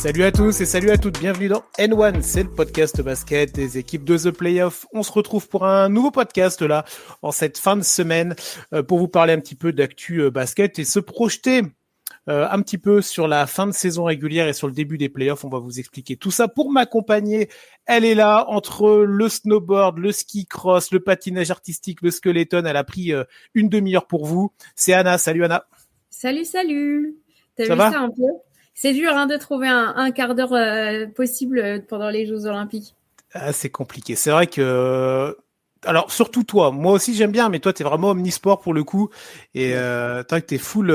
Salut à tous et salut à toutes, bienvenue dans N1, c'est le podcast basket des équipes de The Playoff. On se retrouve pour un nouveau podcast là, en cette fin de semaine, pour vous parler un petit peu d'actu basket et se projeter un petit peu sur la fin de saison régulière et sur le début des playoffs. On va vous expliquer tout ça. Pour m'accompagner, elle est là, entre le snowboard, le ski cross, le patinage artistique, le skeleton. Elle a pris une demi-heure pour vous. C'est Anna. Salut Anna. Salut. T'as Ça vu va ça un peu? C'est dur de trouver un quart d'heure possible pendant les Jeux Olympiques. Ah, c'est compliqué. C'est vrai que... Alors, surtout toi. Moi aussi, j'aime bien, mais toi, t'es vraiment omnisport pour le coup. Et t'es full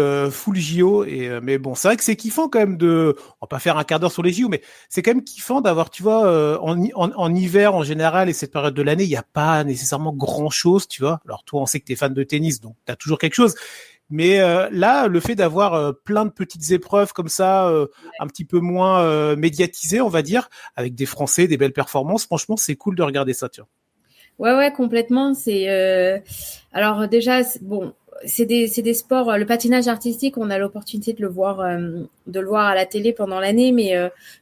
JO. Mais bon, c'est vrai que c'est kiffant quand même de... On va pas faire un quart d'heure sur les JO, mais c'est quand même kiffant d'avoir, tu vois, en hiver en général et cette période de l'année, il n'y a pas nécessairement grand-chose, tu vois. Alors toi, on sait que t'es fan de tennis, donc t'as toujours quelque chose. Mais là, le fait d'avoir plein de petites épreuves comme ça, un petit peu moins médiatisées, on va dire, avec des Français, des belles performances, franchement, c'est cool de regarder ça, tu vois. Ouais, complètement. Alors déjà, c'est des sports. Le patinage artistique, on a l'opportunité de le voir à la télé pendant l'année,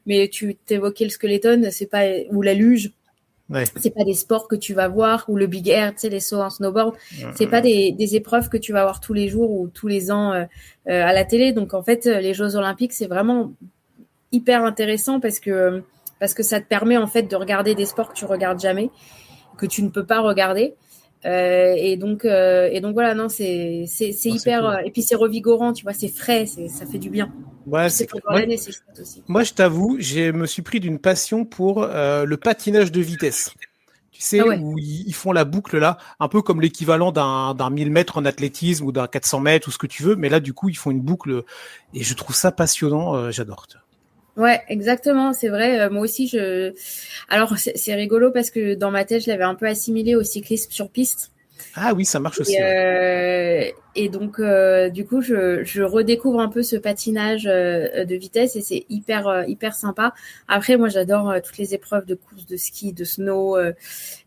mais tu t'évoquais le skeleton, c'est pas ou la luge. Ouais. C'est pas des sports que tu vas voir, ou le big air, tu sais, les sauts en snowboard. C'est pas des épreuves que tu vas voir tous les jours ou tous les ans à la télé. Donc en fait, les Jeux Olympiques, c'est vraiment hyper intéressant parce que ça te permet en fait de regarder des sports que tu regardes jamais, que tu ne peux pas regarder. Et donc voilà, non, c'est hyper cool. et puis c'est revigorant, tu vois, c'est frais, ça fait du bien. Ouais, c'est pendant l'année, c'est chouette aussi. Moi, je t'avoue, je me suis pris d'une passion pour le patinage de vitesse. Tu sais, où ils font la boucle là, un peu comme l'équivalent d'un 1000 mètres en athlétisme ou d'un 400 mètres ou ce que tu veux, mais là, du coup, ils font une boucle et je trouve ça passionnant, j'adore. Ouais, exactement, c'est vrai. Moi aussi, alors c'est rigolo parce que dans ma tête, je l'avais un peu assimilé au cyclisme sur piste. Ah oui, ça marche aussi. Et donc, du coup, je redécouvre un peu ce patinage de vitesse et c'est hyper sympa. Après, moi, j'adore toutes les épreuves de course de ski, de snow,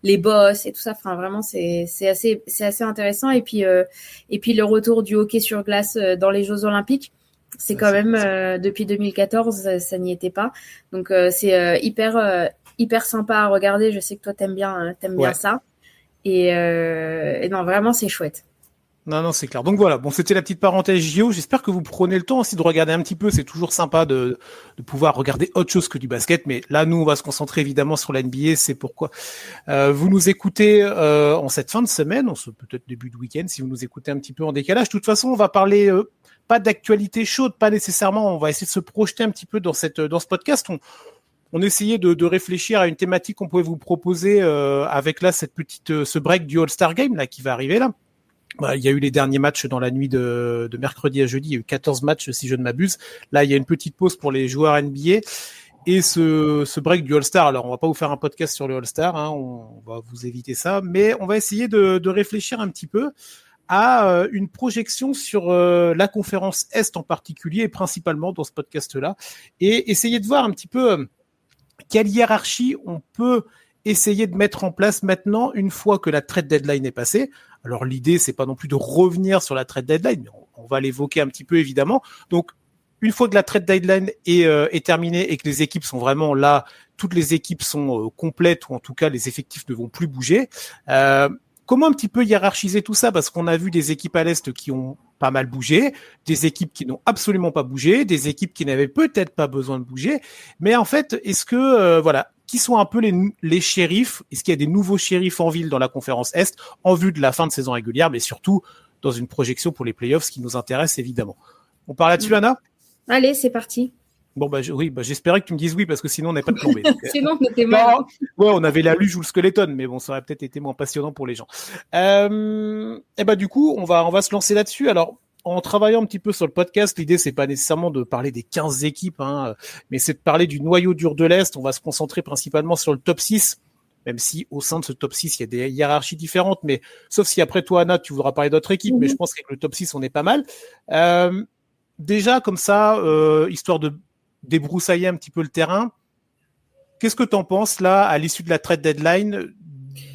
les bosses et tout ça. Enfin, vraiment, c'est assez intéressant. Et puis le retour du hockey sur glace dans les Jeux Olympiques. C'est quand même depuis 2014, ça n'y était pas. Donc c'est hyper sympa à regarder. Je sais que toi t'aimes bien ça. Et non, vraiment c'est chouette. Non, c'est clair. Donc voilà, bon, c'était la petite parenthèse JO. J'espère que vous prenez le temps aussi de regarder un petit peu. C'est toujours sympa de pouvoir regarder autre chose que du basket. Mais là, nous, on va se concentrer évidemment sur la NBA. C'est pourquoi vous nous écoutez en cette fin de semaine, peut-être début de week-end, si vous nous écoutez un petit peu en décalage. De toute façon, on va parler pas d'actualité chaude, pas nécessairement. On va essayer de se projeter un petit peu dans ce podcast. On essayait de réfléchir à une thématique qu'on pouvait vous proposer avec là ce break du All-Star Game là qui va arriver là. Il y a eu les derniers matchs dans la nuit de mercredi à jeudi. Il y a eu 14 matchs si je ne m'abuse. Là, il y a une petite pause pour les joueurs NBA. Et ce break du All-Star, alors on va pas vous faire un podcast sur le All-Star, hein, on va vous éviter ça, mais on va essayer de réfléchir un petit peu à une projection sur la conférence Est en particulier et principalement dans ce podcast-là, et essayer de voir un petit peu quelle hiérarchie on peut essayer de mettre en place maintenant une fois que la trade deadline est passée. Alors l'idée, c'est pas non plus de revenir sur la trade deadline, mais on va l'évoquer un petit peu évidemment. Donc une fois que la trade deadline est terminée et que les équipes sont vraiment là, toutes les équipes sont complètes ou en tout cas les effectifs ne vont plus bouger. Comment un petit peu hiérarchiser tout ça? Parce qu'on a vu des équipes à l'Est qui ont pas mal bougé, des équipes qui n'ont absolument pas bougé, des équipes qui n'avaient peut-être pas besoin de bouger. Mais en fait, est-ce que, qui sont un peu les shérifs? Est-ce qu'il y a des nouveaux shérifs en ville dans la conférence Est en vue de la fin de saison régulière, mais surtout dans une projection pour les playoffs, ce qui nous intéresse évidemment. On parle là-dessus, Anna? Allez, c'est parti. Bon, j'espérais que tu me dises oui, parce que sinon on n'est pas de plombé. Sinon, on était mal. Ouais, on avait la luge ou le skeleton, mais bon, ça aurait peut-être été moins passionnant pour les gens. Du coup, on va se lancer là-dessus. Alors, en travaillant un petit peu sur le podcast, l'idée, c'est pas nécessairement de parler des 15 équipes, hein, mais c'est de parler du noyau dur de l'Est. On va se concentrer principalement sur le top 6, même si au sein de ce top 6, il y a des hiérarchies différentes, mais sauf si après toi, Anna, tu voudras parler d'autres équipes, mais je pense qu'avec le top 6, on est pas mal. Déjà, comme ça, histoire de débroussailler un petit peu le terrain. Qu'est-ce que tu en penses là à l'issue de la trade deadline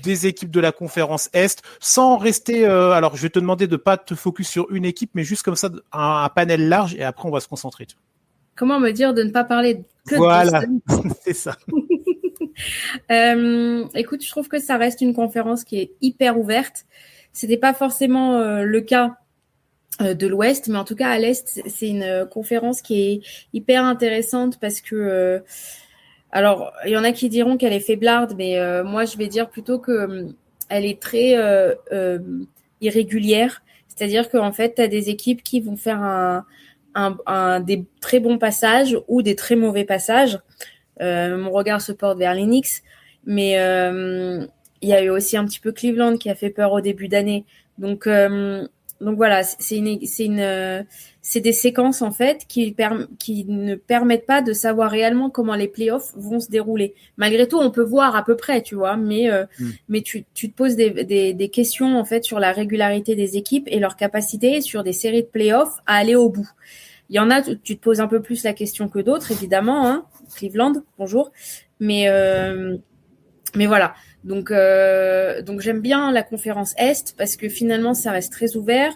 des équipes de la conférence Est, sans rester alors je vais te demander de pas te focus sur une équipe, mais juste comme ça un panel large et après on va se concentrer. Comment me dire de ne pas parler que voilà. de Boston? C'est ça. Écoute, je trouve que ça reste une conférence qui est hyper ouverte. C'était pas forcément le cas de l'Ouest, mais en tout cas à l'Est, c'est une conférence qui est hyper intéressante parce que, alors, il y en a qui diront qu'elle est faiblarde, mais moi, je vais dire plutôt que elle est très irrégulière. C'est-à-dire qu'en fait, tu as des équipes qui vont faire des très bons passages ou des très mauvais passages. Mon regard se porte vers les Knicks, mais il y a eu aussi un petit peu Cleveland qui a fait peur au début d'année. Donc voilà, c'est des séquences en fait qui ne permettent pas de savoir réellement comment les playoffs vont se dérouler. Malgré tout, on peut voir à peu près, tu vois, mais tu te poses des questions en fait sur la régularité des équipes et leur capacité sur des séries de playoffs à aller au bout. Il y en a, tu te poses un peu plus la question que d'autres, évidemment, hein. Cleveland, bonjour. Mais voilà. Donc j'aime bien la conférence Est parce que finalement ça reste très ouvert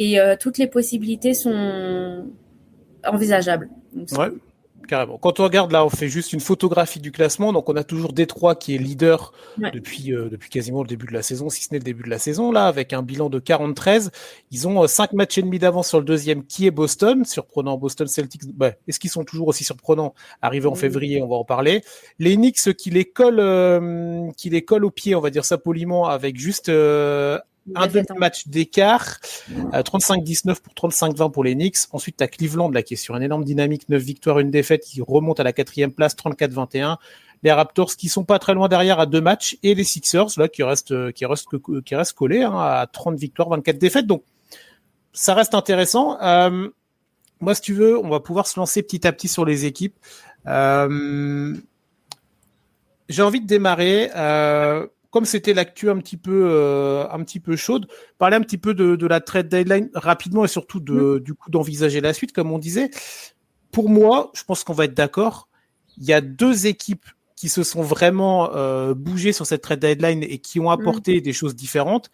et toutes les possibilités sont envisageables. Donc, Ouais, cool. Carrément. Quand on regarde là, on fait juste une photographie du classement. Donc on a toujours Détroit qui est leader depuis quasiment le début de la saison, si ce n'est le début de la saison, là, avec un bilan de 43. Ils ont 5 matchs et demi d'avance sur le deuxième qui est Boston. Surprenant, Boston Celtics. Est-ce qu'ils sont toujours aussi surprenants? Arrivés en février, on va en parler. Les Knicks qui les collent au pied, on va dire ça poliment, avec juste un demi-match d'écart, 35-19 pour 35-20 pour les Knicks. Ensuite, tu as Cleveland là, qui est sur une énorme dynamique, 9 victoires, 1 défaite, qui remonte à la 4e place, 34-21. Les Raptors qui sont pas très loin derrière à 2 matchs, et les Sixers là qui restent collés à 30 victoires, 24 défaites. Donc ça reste intéressant. Moi, si tu veux, on va pouvoir se lancer petit à petit sur les équipes. J'ai envie de démarrer. Comme c'était l'actu un petit peu chaude, parler un petit peu de la trade deadline rapidement et surtout du coup d'envisager la suite, comme on disait. Pour moi, je pense qu'on va être d'accord. Il y a 2 équipes qui se sont vraiment bougées sur cette trade deadline et qui ont apporté des choses différentes.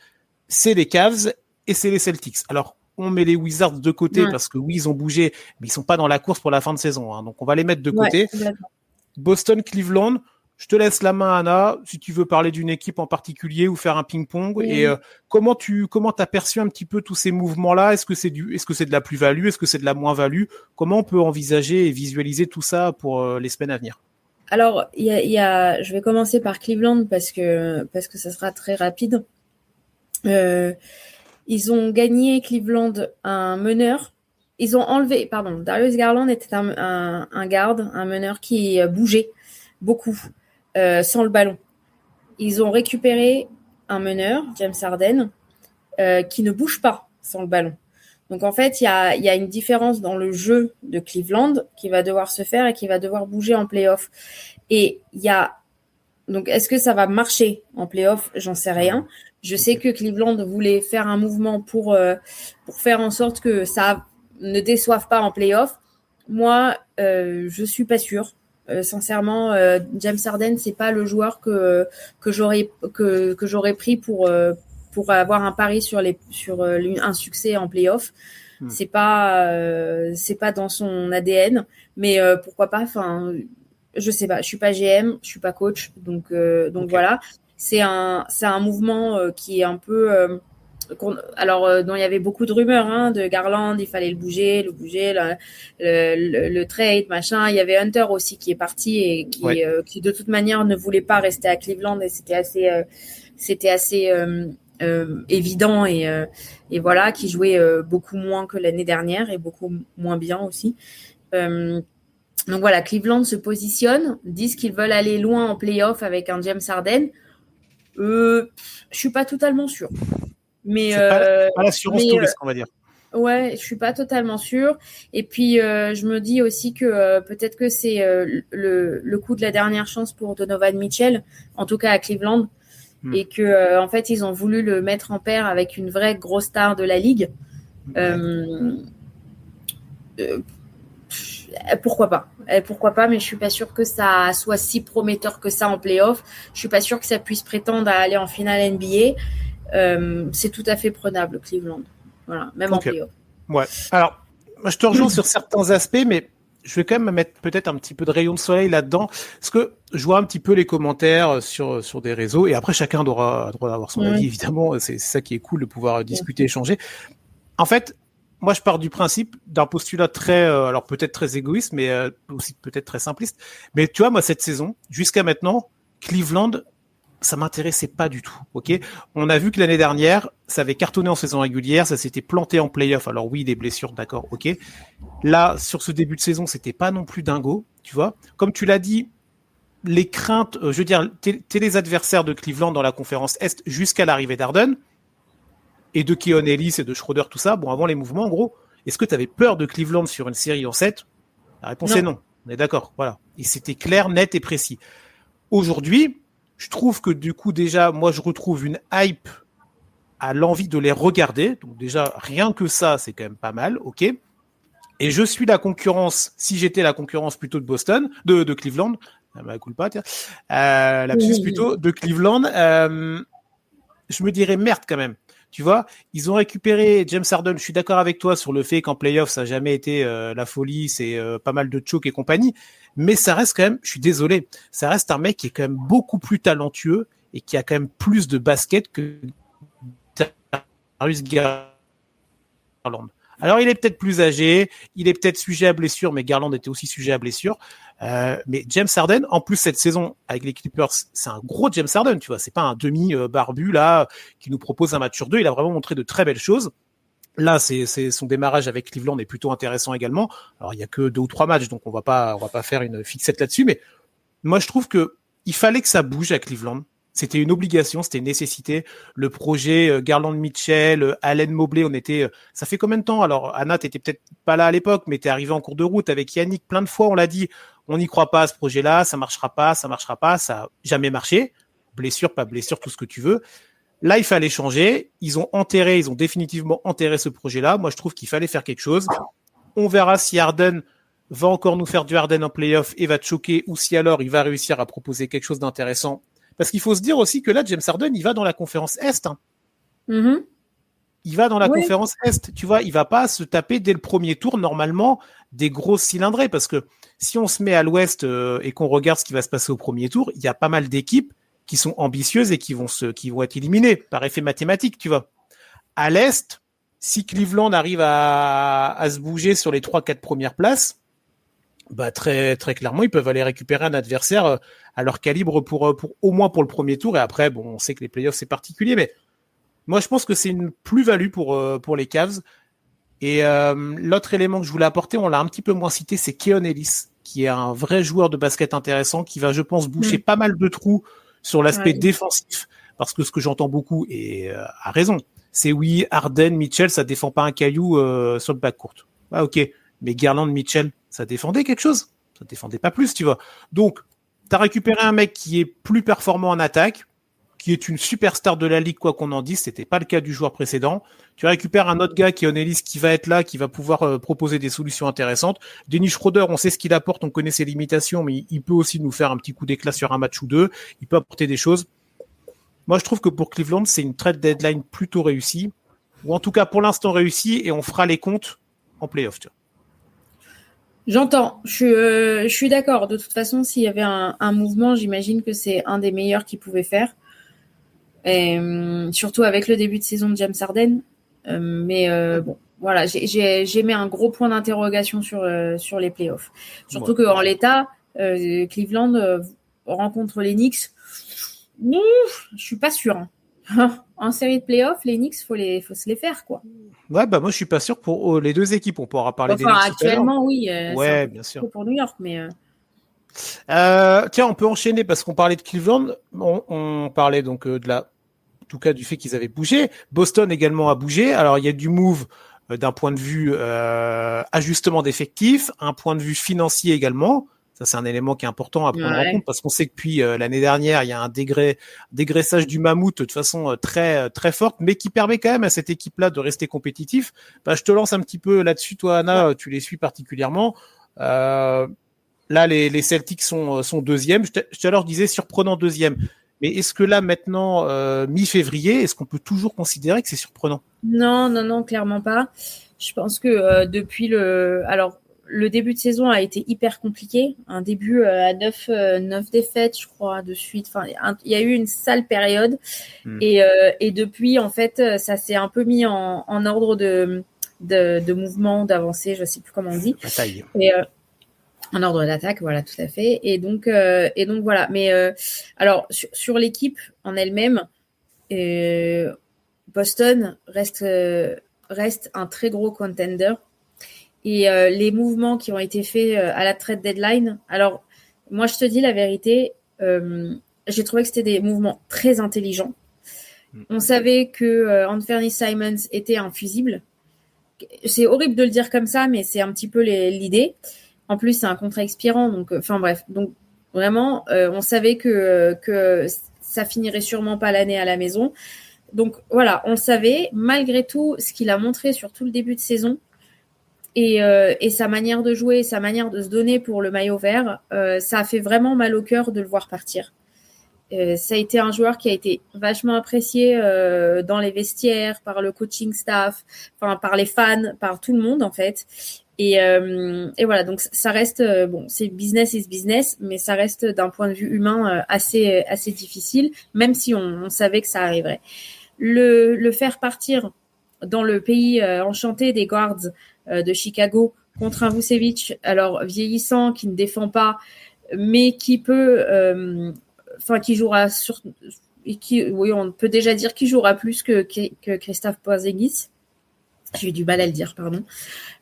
C'est les Cavs et c'est les Celtics. Alors, on met les Wizards de côté parce que oui, ils ont bougé, mais ils sont pas dans la course pour la fin de saison. Hein, donc, on va les mettre de côté. Boston, Cleveland. Je te laisse la main, Anna, si tu veux parler d'une équipe en particulier ou faire un ping-pong. Oui. Et comment t'as perçu un petit peu tous ces mouvements-là? Est-ce que c'est de la plus-value? Est-ce que c'est de la moins-value? Comment on peut envisager et visualiser tout ça pour les semaines à venir? Alors, je vais commencer par Cleveland parce que ça sera très rapide. Ils ont gagné Cleveland un meneur. Ils ont enlevé, Darius Garland était un garde, un meneur qui bougeait beaucoup. Sans le ballon. Ils ont récupéré un meneur, James Harden, qui ne bouge pas sans le ballon. Donc en fait, il y a une différence dans le jeu de Cleveland qui va devoir se faire et qui va devoir bouger en play-off. Et donc est-ce que ça va marcher en play-off? J'en sais rien. Je sais que Cleveland voulait faire un mouvement pour faire en sorte que ça ne déçoive pas en play-off. Moi, je suis pas sûre. Sincèrement, James Harden, c'est pas le joueur que j'aurais pris pour avoir un pari sur un succès en play-off. C'est pas dans son ADN, mais pourquoi pas. Enfin, je sais pas. Je suis pas GM, je suis pas coach, donc voilà. C'est un mouvement qui est un peu dont il y avait beaucoup de rumeurs de Garland, il fallait le bouger, le trade, machin. Il y avait Hunter aussi qui est parti et qui de toute manière ne voulait pas rester à Cleveland et c'était assez évident et voilà, qui jouait beaucoup moins que l'année dernière et beaucoup moins bien aussi. Donc voilà, Cleveland se positionne, disent qu'ils veulent aller loin en play-off avec un James Harden. Je suis pas totalement sûre. Mais pas l'assurance tout risque, on va dire. Ouais, je suis pas totalement sûre. Et puis je me dis aussi que peut-être que c'est le coup de la dernière chance pour Donovan Mitchell, en tout cas à Cleveland, et que en fait ils ont voulu le mettre en paire avec une vraie grosse star de la ligue. Pourquoi pas, mais je suis pas sûre que ça soit si prometteur que ça en play-off. Je suis pas sûre que ça puisse prétendre à aller en finale NBA. C'est tout à fait prenable, Cleveland. Voilà, même en play-off. Ouais. Alors, je te rejoins sur certains aspects, mais je vais quand même mettre peut-être un petit peu de rayon de soleil là-dedans, parce que je vois un petit peu les commentaires sur des réseaux, et après chacun doit avoir son avis, évidemment, c'est ça qui est cool de pouvoir discuter, échanger. En fait, moi je pars du principe d'un postulat très, alors peut-être très égoïste, mais aussi peut-être très simpliste, mais tu vois, moi cette saison, jusqu'à maintenant, Cleveland, ça m'intéressait pas du tout, ok. On a vu que l'année dernière, ça avait cartonné en saison régulière, ça s'était planté en play-off. Alors oui, des blessures, d'accord, ok. Là, sur ce début de saison, c'était pas non plus dingo, tu vois. Comme tu l'as dit, les craintes, je veux dire, t'es les adversaires de Cleveland dans la conférence Est jusqu'à l'arrivée d'Harden et de Keon Ellis et de Schroeder, tout ça. Bon, avant les mouvements, en gros, est-ce que tu avais peur de Cleveland sur une série en 7? La réponse est non. On est d'accord, voilà. Et c'était clair, net et précis. Aujourd'hui, je trouve que du coup, déjà, moi, je retrouve une hype à l'envie de les regarder. Donc déjà, rien que ça, c'est quand même pas mal, ok. Et je suis la concurrence, si j'étais la concurrence plutôt de Boston, de Cleveland, cool pas, tiens, lapsus plutôt, de Cleveland, je me dirais merde quand même. Tu vois, ils ont récupéré James Harden. Je suis d'accord avec toi sur le fait qu'en playoff, ça n'a jamais été la folie, c'est pas mal de choke et compagnie. Mais ça reste quand même, je suis désolé, ça reste un mec qui est quand même beaucoup plus talentueux et qui a quand même plus de basket que Darius Garland. Alors, il est peut-être plus âgé, il est peut-être sujet à blessure, mais Garland était aussi sujet à blessure. Mais James Harden, en plus cette saison avec les Clippers, c'est un gros James Harden, tu vois. C'est pas un demi-barbu là qui nous propose un match sur deux. Il a vraiment montré de très belles choses. Là, c'est son démarrage avec Cleveland est plutôt intéressant également. Alors, il y a que 2 ou 3 matchs, donc on va pas faire une fixette là-dessus. Mais moi, je trouve que il fallait que ça bouge à Cleveland. C'était une obligation, c'était une nécessité. Le projet Garland Mitchell, Allen Mobley, on était. Ça fait combien de temps? Alors, Anna, t'étais peut-être pas là à l'époque, mais t'es arrivé en cours de route avec Yannick. Plein de fois, on l'a dit, on n'y croit pas à ce projet-là, ça marchera pas, ça a jamais marché. Blessure, pas blessure, tout ce que tu veux. Là, il fallait changer. Ils ont définitivement enterré ce projet-là. Moi, je trouve qu'il fallait faire quelque chose. On verra si Harden va encore nous faire du Harden en playoff et va te choquer, ou si alors il va réussir à proposer quelque chose d'intéressant. Parce qu'il faut se dire aussi que là, James Harden, il va dans la conférence Est. Hein. Mm-hmm. Il va dans la conférence Est. Tu vois, il va pas se taper dès le premier tour, normalement, des grosses cylindrées. Parce que si on se met à l'Ouest et qu'on regarde ce qui va se passer au premier tour, il y a pas mal d'équipes qui sont ambitieuses et qui vont être éliminées par effet mathématique, tu vois. À l'Est, si Cleveland arrive à se bouger sur les 3-4 premières places, bah très très clairement, ils peuvent aller récupérer un adversaire à leur calibre pour au moins pour le premier tour. Et après, bon, on sait que les playoffs c'est particulier, mais moi je pense que c'est une plus-value pour les Cavs. Et l'autre élément que je voulais apporter, on l'a un petit peu moins cité, c'est Keon Ellis, qui est un vrai joueur de basket intéressant, qui va, je pense, boucher pas mal de trous sur l'aspect défensif, parce que ce que j'entends beaucoup, et à raison, c'est oui, Harden, Mitchell, ça défend pas un caillou sur le backcourt. Ah ok, mais Garland, Mitchell, ça défendait quelque chose? Ça défendait pas plus, tu vois. Donc, t'as récupéré un mec qui est plus performant en attaque, qui est une superstar de la ligue, quoi qu'on en dise, c'était pas le cas du joueur précédent. Tu récupères un autre gars qui est Ellis, qui va être là, qui va pouvoir proposer des solutions intéressantes. Dennis Schroeder, on sait ce qu'il apporte, on connaît ses limitations, mais il peut aussi nous faire un petit coup d'éclat sur un match ou deux. Il peut apporter des choses. Moi, je trouve que pour Cleveland, c'est une trade deadline plutôt réussie, ou en tout cas pour l'instant réussie, et on fera les comptes en playoff. Tu vois. J'entends, je suis d'accord. De toute façon, s'il y avait un mouvement, j'imagine que c'est un des meilleurs qu'ils pouvaient faire. Et, surtout avec le début de saison de James Harden. Mais bon, voilà, j'ai mis un gros point d'interrogation sur les playoffs. Surtout qu'en l'état, Cleveland rencontre les Knicks. Je suis pas sûre. Hein. En série de playoffs, les Knicks, faut se les faire, quoi. Ouais, bah moi je suis pas sûr pour les deux équipes. On pourra parler des Knicks actuellement, oui. Ouais, bien sûr. Pour New York, mais. Tiens, on peut enchaîner parce qu'on parlait de Cleveland. On parlait donc en tout cas du fait qu'ils avaient bougé. Boston également a bougé. Alors il y a du move d'un point de vue ajustement d'effectifs, un point de vue financier également. Ça, c'est un élément qui est important à prendre en compte parce qu'on sait que depuis l'année dernière, il y a un dégraissage du mammouth de façon très très forte, mais qui permet quand même à cette équipe-là de rester compétitif. Bah, je te lance un petit peu là-dessus, toi, Anna, tu les suis particulièrement. Là, les Celtics sont deuxième. Je leur disais surprenant deuxième. Mais est-ce que là, maintenant, mi-février, est-ce qu'on peut toujours considérer que c'est surprenant? Non, clairement pas. Je pense que depuis alors le début de saison a été hyper compliqué. Un début à 9 défaites, je crois, de suite. Enfin, il y a eu une sale période. Et depuis, en fait, ça s'est un peu mis en ordre de mouvement, d'avancée, je sais plus comment on dit. Bataille. Et, en ordre d'attaque, voilà, tout à fait. Et donc voilà. Mais alors, sur l'équipe en elle-même, Boston reste un très gros contender. Et les mouvements qui ont été faits à la trade deadline, alors moi je te dis la vérité, j'ai trouvé que c'était des mouvements très intelligents. On savait que Anthony Simons était infusible. C'est horrible de le dire comme ça, mais c'est un petit peu l'idée. En plus, c'est un contrat expirant, donc enfin bref. Donc vraiment, on savait que ça finirait sûrement pas l'année à la maison. Donc voilà, on le savait. Malgré tout, ce qu'il a montré sur tout le début de saison et sa manière de jouer, sa manière de se donner pour le maillot vert, ça a fait vraiment mal au cœur de le voir partir. Ça a été un joueur qui a été vachement apprécié dans les vestiaires, par le coaching staff, enfin par les fans, par tout le monde en fait. Et voilà, donc ça reste bon, c'est business is business, mais ça reste d'un point de vue humain assez difficile, même si on savait que ça arriverait. Le faire partir dans le pays enchanté des Guards de Chicago contre un Vucevic, alors vieillissant, qui ne défend pas, mais qui peut, qui jouera oui, on peut déjà dire qu'il jouera plus que Kristaps Porzingis. J'ai eu du mal à le dire, pardon.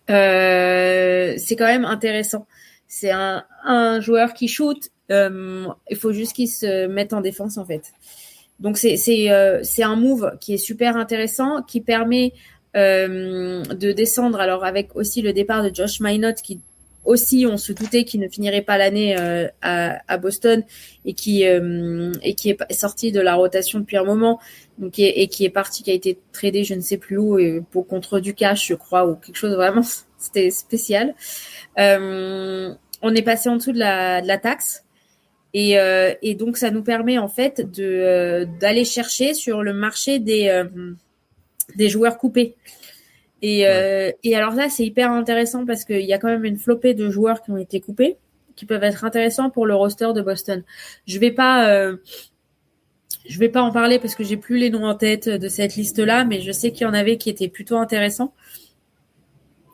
C'est quand même intéressant. C'est un joueur qui shoot. Il faut juste qu'il se mette en défense en fait. Donc c'est un move qui est super intéressant, qui permet de descendre. Alors avec aussi le départ de Josh Minott, qui aussi on se doutait qu'il ne finirait pas l'année à Boston et qui est sorti de la rotation depuis un moment, donc qui est parti, qui a été tradé je ne sais plus où contre du cash je crois, ou quelque chose vraiment c'était spécial. On est passé en dessous de la taxe. Et donc ça nous permet en fait d'aller chercher sur le marché des joueurs coupés. Et alors là, c'est hyper intéressant parce qu'il y a quand même une flopée de joueurs qui ont été coupés, qui peuvent être intéressants pour le roster de Boston. Je vais pas en parler parce que j'ai plus les noms en tête de cette liste-là, mais je sais qu'il y en avait qui étaient plutôt intéressants.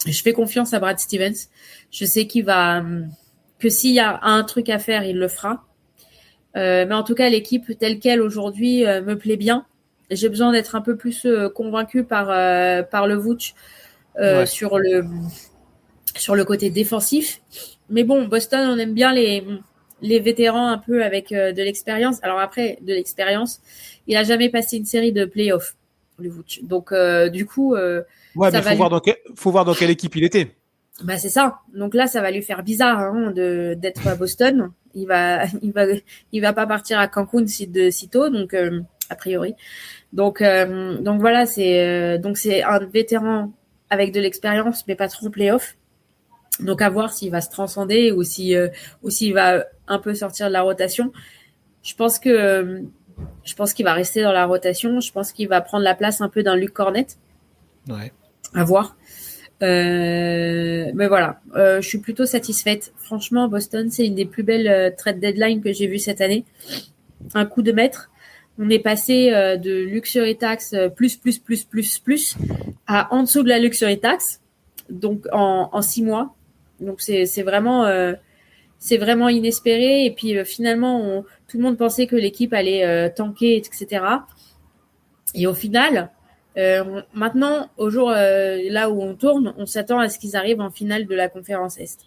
Je fais confiance à Brad Stevens. Je sais que s'il y a un truc à faire, il le fera. Mais en tout cas, l'équipe telle qu'elle aujourd'hui me plaît bien. J'ai besoin d'être un peu plus convaincue par le Vooch sur le côté défensif. Mais bon, Boston, on aime bien les vétérans un peu avec de l'expérience. Alors après, de l'expérience, il a jamais passé une série de playoffs, le Vooch. Donc du coup, mais faut voir dans quelle équipe il était. Bah c'est ça. Donc là, ça va lui faire bizarre d'être à Boston. Il va pas partir à Cancun sitôt, donc a priori. Donc voilà, c'est un vétéran avec de l'expérience, mais pas trop play-off. Donc à voir s'il va se transcender ou s'il va un peu sortir de la rotation. Je pense qu'il va rester dans la rotation. Je pense qu'il va prendre la place un peu d'un Luke Cornett. Ouais. À voir. Mais voilà, je suis plutôt satisfaite. Franchement, Boston, c'est une des plus belles trade deadline que j'ai vues cette année. Un coup de maître. On est passé de luxury tax plus à en dessous de la luxury tax, donc en 6 mois. Donc c'est vraiment inespéré. Et puis finalement, tout le monde pensait que l'équipe allait tanker, etc. Et au final, maintenant, au jour là où on tourne, on s'attend à ce qu'ils arrivent en finale de la conférence Est.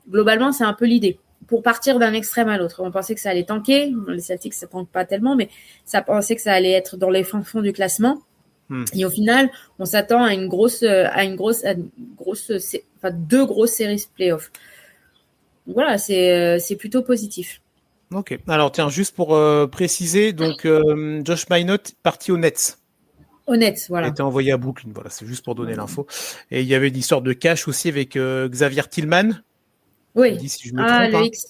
Globalement, c'est un peu l'idée. Pour partir d'un extrême à l'autre. On pensait que ça allait tanker. Les Celtics, ça tanque pas tellement, mais ça pensait que ça allait être dans les fonds du classement. Et au final, on s'attend à deux grosses séries playoffs. Donc voilà, c'est plutôt positif. Ok. Alors tiens, juste pour préciser, donc Josh Minott parti aux Nets. Au Nets, voilà. Il a été envoyé à Brooklyn. Voilà, c'est juste pour donner l'info. Et il y avait une histoire de cash aussi avec Xavier Tillman. Oui. Dis si je me trompe. Le X.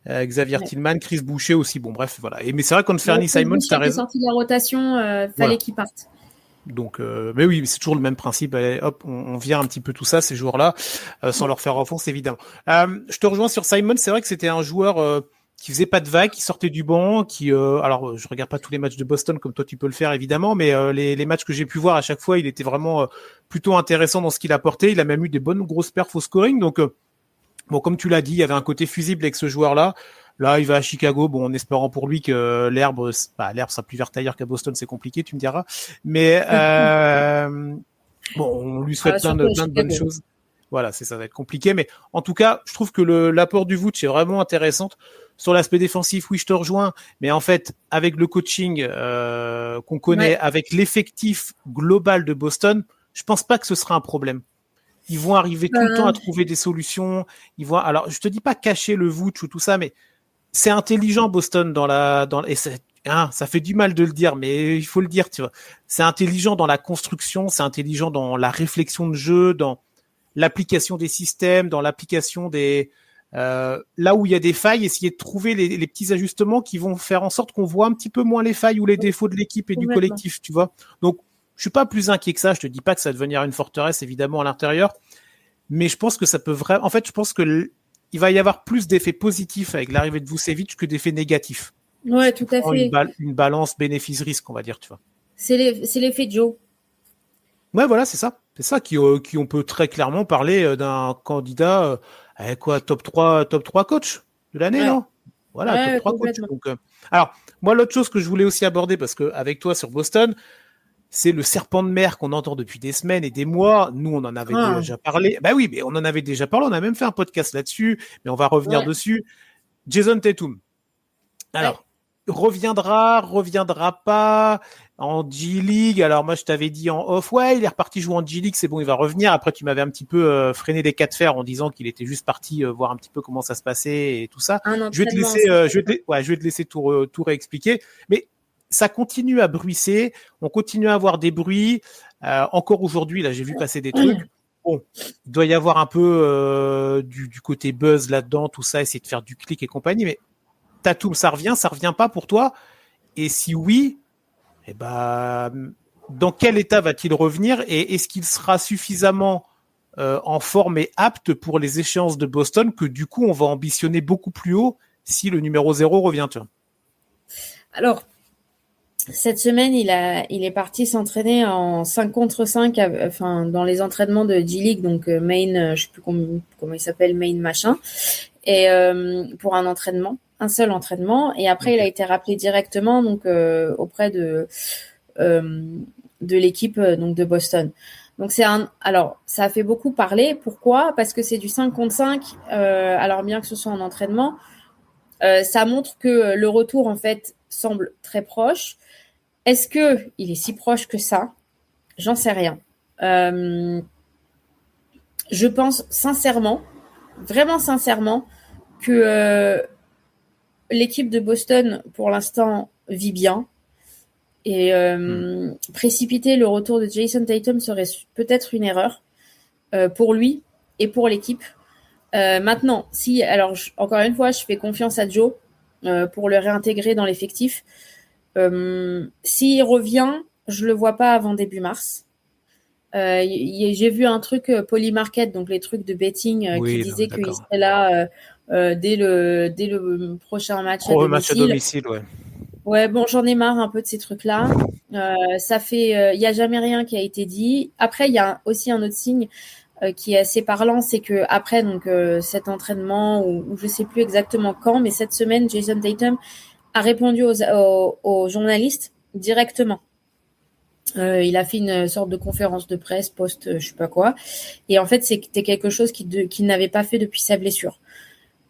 Xavier Tillman, Chris Boucher aussi. Bon, bref, voilà. Mais c'est vrai qu'Anthony Simons, t'as raison. Sorti de la rotation, fallait qu'il parte. Donc, mais oui, c'est toujours le même principe. Allez, hop, on vire un petit peu tout ça, ces joueurs-là, sans leur faire offense, évidemment. Je te rejoins sur Simon. C'est vrai que c'était un joueur qui faisait pas de vagues, qui sortait du banc, alors je regarde pas tous les matchs de Boston comme toi tu peux le faire évidemment, mais les matchs que j'ai pu voir à chaque fois, il était vraiment plutôt intéressant dans ce qu'il apportait. Il a même eu des bonnes grosses perfs au scoring. Donc bon, comme tu l'as dit, il y avait un côté fusible avec ce joueur-là. Là, il va à Chicago, bon, en espérant pour lui que l'herbe sera plus verte ailleurs qu'à Boston, c'est compliqué, tu me diras. Mais bon, on lui souhaite plein de bonnes choses. Voilà, ça va être compliqué, mais en tout cas, je trouve que l'apport du Vooch est vraiment intéressante. Sur l'aspect défensif, oui, je te rejoins, mais en fait, avec le coaching qu'on connaît, avec l'effectif global de Boston, je pense pas que ce sera un problème. Ils vont arriver tout le temps à trouver des solutions. Alors, je te dis pas cacher le Vooch ou tout ça, mais c'est intelligent Boston et ça fait du mal de le dire, mais il faut le dire, tu vois. C'est intelligent dans la construction, c'est intelligent dans la réflexion de jeu, dans l'application des systèmes, dans l'application des là où il y a des failles, essayer de trouver les petits ajustements qui vont faire en sorte qu'on voit un petit peu moins les failles ou les défauts de l'équipe et du collectif, tu vois. Donc, je suis pas plus inquiet que ça. Je te dis pas que ça va devenir une forteresse évidemment à l'intérieur, mais je pense que ça peut vraiment. En fait, je pense que il va y avoir plus d'effets positifs avec l'arrivée de Vucevic que d'effets négatifs. Ouais, tout à fait. Une balance bénéfice-risque, on va dire, tu vois. C'est l'effet Joe. Ouais, voilà, c'est ça. C'est ça qui on peut très clairement parler d'un candidat, top 3 coach de l'année, non? Voilà, top 3 coach. Donc, alors, moi, l'autre chose que je voulais aussi aborder, parce que avec toi sur Boston, c'est le serpent de mer qu'on entend depuis des semaines et des mois. Nous, on en avait déjà parlé. Bah oui, mais on en avait déjà parlé. On a même fait un podcast là-dessus, mais on va revenir dessus. Jason Tatum. Alors, reviendra pas en G-League. Alors moi, je t'avais dit en off, ouais, il est reparti jouer en G-League, c'est bon, il va revenir. Après, tu m'avais un petit peu freiné les cas de fer en disant qu'il était juste parti voir un petit peu comment ça se passait et tout ça. Je vais te laisser tout réexpliquer. Mais ça continue à bruisser, on continue à avoir des bruits. Encore aujourd'hui, là, j'ai vu passer des trucs. Bon, il doit y avoir un peu du côté buzz là-dedans, tout ça, essayer de faire du clic et compagnie, mais Tatum, ça revient pas pour toi? Et si oui, dans quel état va-t-il revenir? Et est-ce qu'il sera suffisamment en forme et apte pour les échéances de Boston que du coup, on va ambitionner beaucoup plus haut si le numéro 0 revient, tu vois? Alors, cette semaine, il est parti s'entraîner en 5 contre 5, dans les entraînements de G-League, donc Main, je sais plus comment il s'appelle, Main machin, et pour un seul entraînement, et après il a été rappelé directement donc auprès de l'équipe donc de Boston. Donc alors ça a fait beaucoup parler. Pourquoi? Parce que c'est du 5 contre 5. Alors bien que ce soit en entraînement, ça montre que le retour en fait semble très proche. Est-ce que il est si proche que ça? J'en sais rien. Je pense sincèrement, vraiment sincèrement, que l'équipe de Boston, pour l'instant, vit bien. Et précipiter le retour de Jason Tatum serait peut-être une erreur pour lui et pour l'équipe. Maintenant, encore une fois, je fais confiance à Joe pour le réintégrer dans l'effectif. S'il revient, je le vois pas avant début mars. J'ai vu un truc Polymarket, donc les trucs de betting qui disait qu'il serait là dès le prochain match à domicile. Ouais, bon, j'en ai marre un peu de ces trucs-là. Ça fait, il y a jamais rien qui a été dit. Après, il y a aussi un autre signe qui est assez parlant, c'est que après donc cet entraînement ou je sais plus exactement quand, mais cette semaine, Jason Tatum a répondu aux journalistes directement. Il a fait une sorte de conférence de presse post je sais pas quoi, et en fait c'était quelque chose qu'il n'avait pas fait depuis sa blessure.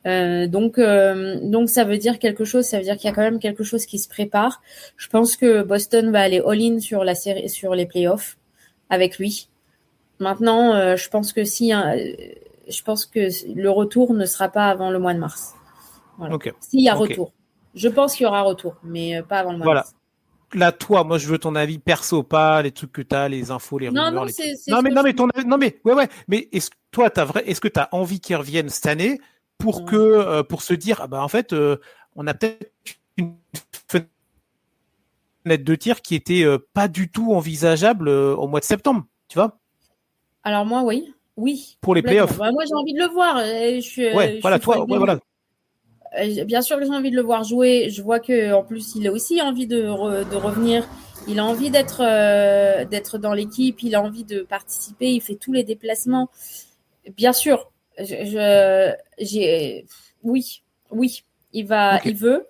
Donc ça veut dire quelque chose, ça veut dire qu'il y a quand même quelque chose qui se prépare. Je pense que Boston va aller all-in sur la série, sur les playoffs avec lui. Maintenant, je pense que le retour ne sera pas avant le mois de mars. Voilà. S'il y a retour. Je pense qu'il y aura retour, mais pas avant le mois de mars. Là, toi, moi, je veux ton avis perso, pas les trucs que t'as, les infos, les rumeurs. Mais est-ce que t'as envie qu'ils reviennent cette année pour se dire, en fait, on a peut-être une fenêtre de tir qui était pas du tout envisageable au mois de septembre, tu vois. Alors moi, oui, pour les playoffs. Bah, moi, j'ai envie de le voir. Voilà. Bien sûr que j'ai envie de le voir jouer. Je vois que en plus, il a aussi envie de revenir. Il a envie d'être dans l'équipe. Il a envie de participer. Il fait tous les déplacements. Bien sûr, oui, il va, Okay. il veut.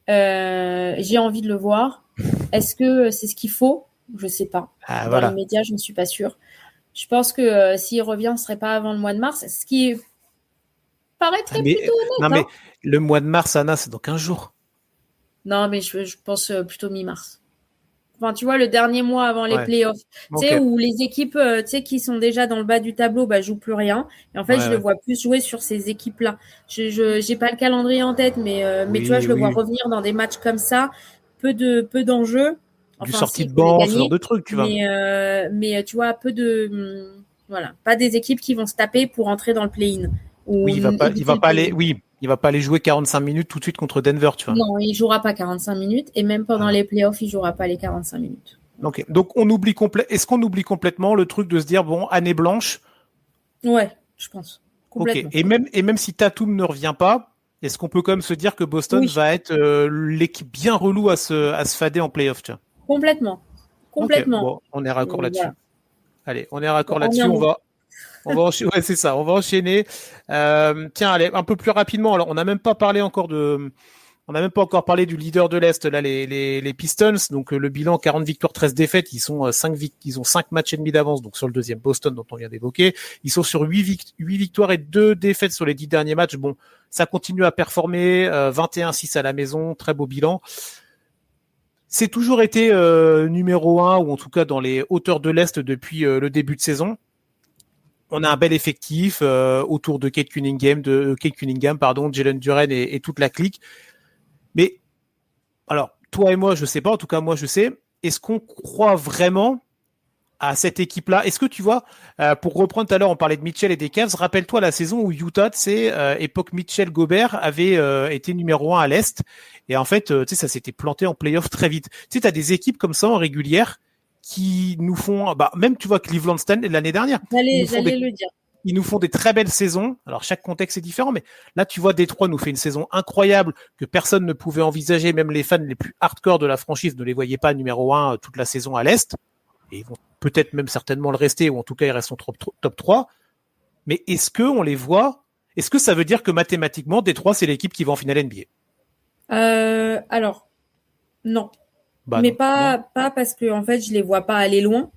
J'ai envie de le voir. Est-ce que c'est ce qu'il faut? Je sais pas. Dans les médias, je ne suis pas sûre. Je pense que s'il revient, ce serait pas avant le mois de mars, ce qui paraîtrait plutôt honnête. Non, mais le mois de mars, Anna, c'est dans 15 jours. Non, mais je pense plutôt mi-mars. Enfin, tu vois, le dernier mois avant les playoffs, tu sais, où les équipes, tu sais, qui sont déjà dans le bas du tableau, bah, jouent plus rien. Et en fait, je le vois plus jouer sur ces équipes-là. J'ai pas le calendrier en tête, mais tu vois, je le vois revenir dans des matchs comme ça, peu d'enjeux. Du sortie de banc, ce genre de truc, tu vois. Mais tu vois, voilà, pas des équipes qui vont se taper pour entrer dans le play-in. Oui, il va pas aller jouer 45 minutes tout de suite contre Denver, tu vois. Non, il jouera pas 45 minutes et même pendant les playoffs, il jouera pas les 45 minutes. Ok. Donc on oublie est-ce qu'on oublie complètement le truc de se dire bon, année blanche? Ouais, je pense. Complètement. Ok. Et même si Tatum ne revient pas, est-ce qu'on peut quand même se dire que Boston va être l'équipe bien relou à se fader en playoff, tu vois? Complètement. Okay. Bon, on est raccord là-dessus. Voilà. Allez, on est raccord là-dessus. On va enchaîner. Ouais, c'est ça. On va enchaîner. Tiens, allez, un peu plus rapidement. Alors, on n'a même pas encore parlé du leader de l'Est, là, les Pistons. Donc, le bilan 40 victoires, 13 défaites. Ils ont 5 matchs et demi d'avance. Donc, sur le deuxième Boston, dont on vient d'évoquer. Ils sont sur 8 victoires et 2 défaites sur les 10 derniers matchs. Bon, ça continue à performer. 21-6 à la maison. Très beau bilan. C'est toujours été numéro 1, ou en tout cas dans les hauteurs de l'Est depuis le début de saison. On a un bel effectif autour de Kate Cunningham, Jalen Duren et toute la clique. Mais alors, toi et moi, je sais pas. En tout cas, moi, je sais. Est-ce qu'on croit vraiment à cette équipe-là? Est-ce que tu vois, pour reprendre tout à l'heure, on parlait de Mitchell et des Cavs. Rappelle-toi la saison où Utah, époque Mitchell-Gobert, avait été numéro 1 à l'Est. Et en fait, ça s'était planté en play-off très vite. Tu sais, t'as des équipes comme ça en régulière qui nous font, même tu vois Cleveland Stanley l'année dernière. Ils nous font des très belles saisons. Alors chaque contexte est différent, mais là tu vois Détroit nous fait une saison incroyable que personne ne pouvait envisager, même les fans les plus hardcore de la franchise ne les voyaient pas numéro 1 toute la saison à l'Est. Et ils vont peut-être même certainement le rester, ou en tout cas ils restent top 3. Mais est-ce que on les voit? Est-ce que ça veut dire que mathématiquement Détroit c'est l'équipe qui va en finale NBA? Alors non. Mais pas parce que en fait je les vois pas aller loin.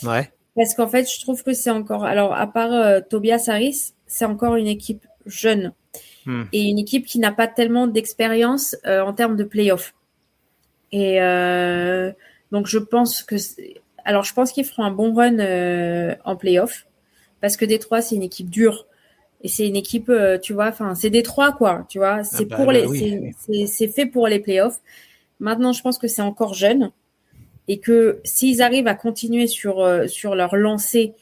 Ouais. Parce qu'en fait je trouve que c'est encore, alors à part Tobias Harris, c'est encore une équipe jeune et une équipe qui n'a pas tellement d'expérience en termes de play-off. Et donc je pense qu'ils feront un bon run en play-off parce que Détroit c'est une équipe dure. Et c'est une équipe, tu vois, enfin, c'est Détroit, quoi, tu vois. C'est c'est fait pour les playoffs. Maintenant, je pense que c'est encore jeune et que s'ils arrivent à continuer sur leur lancée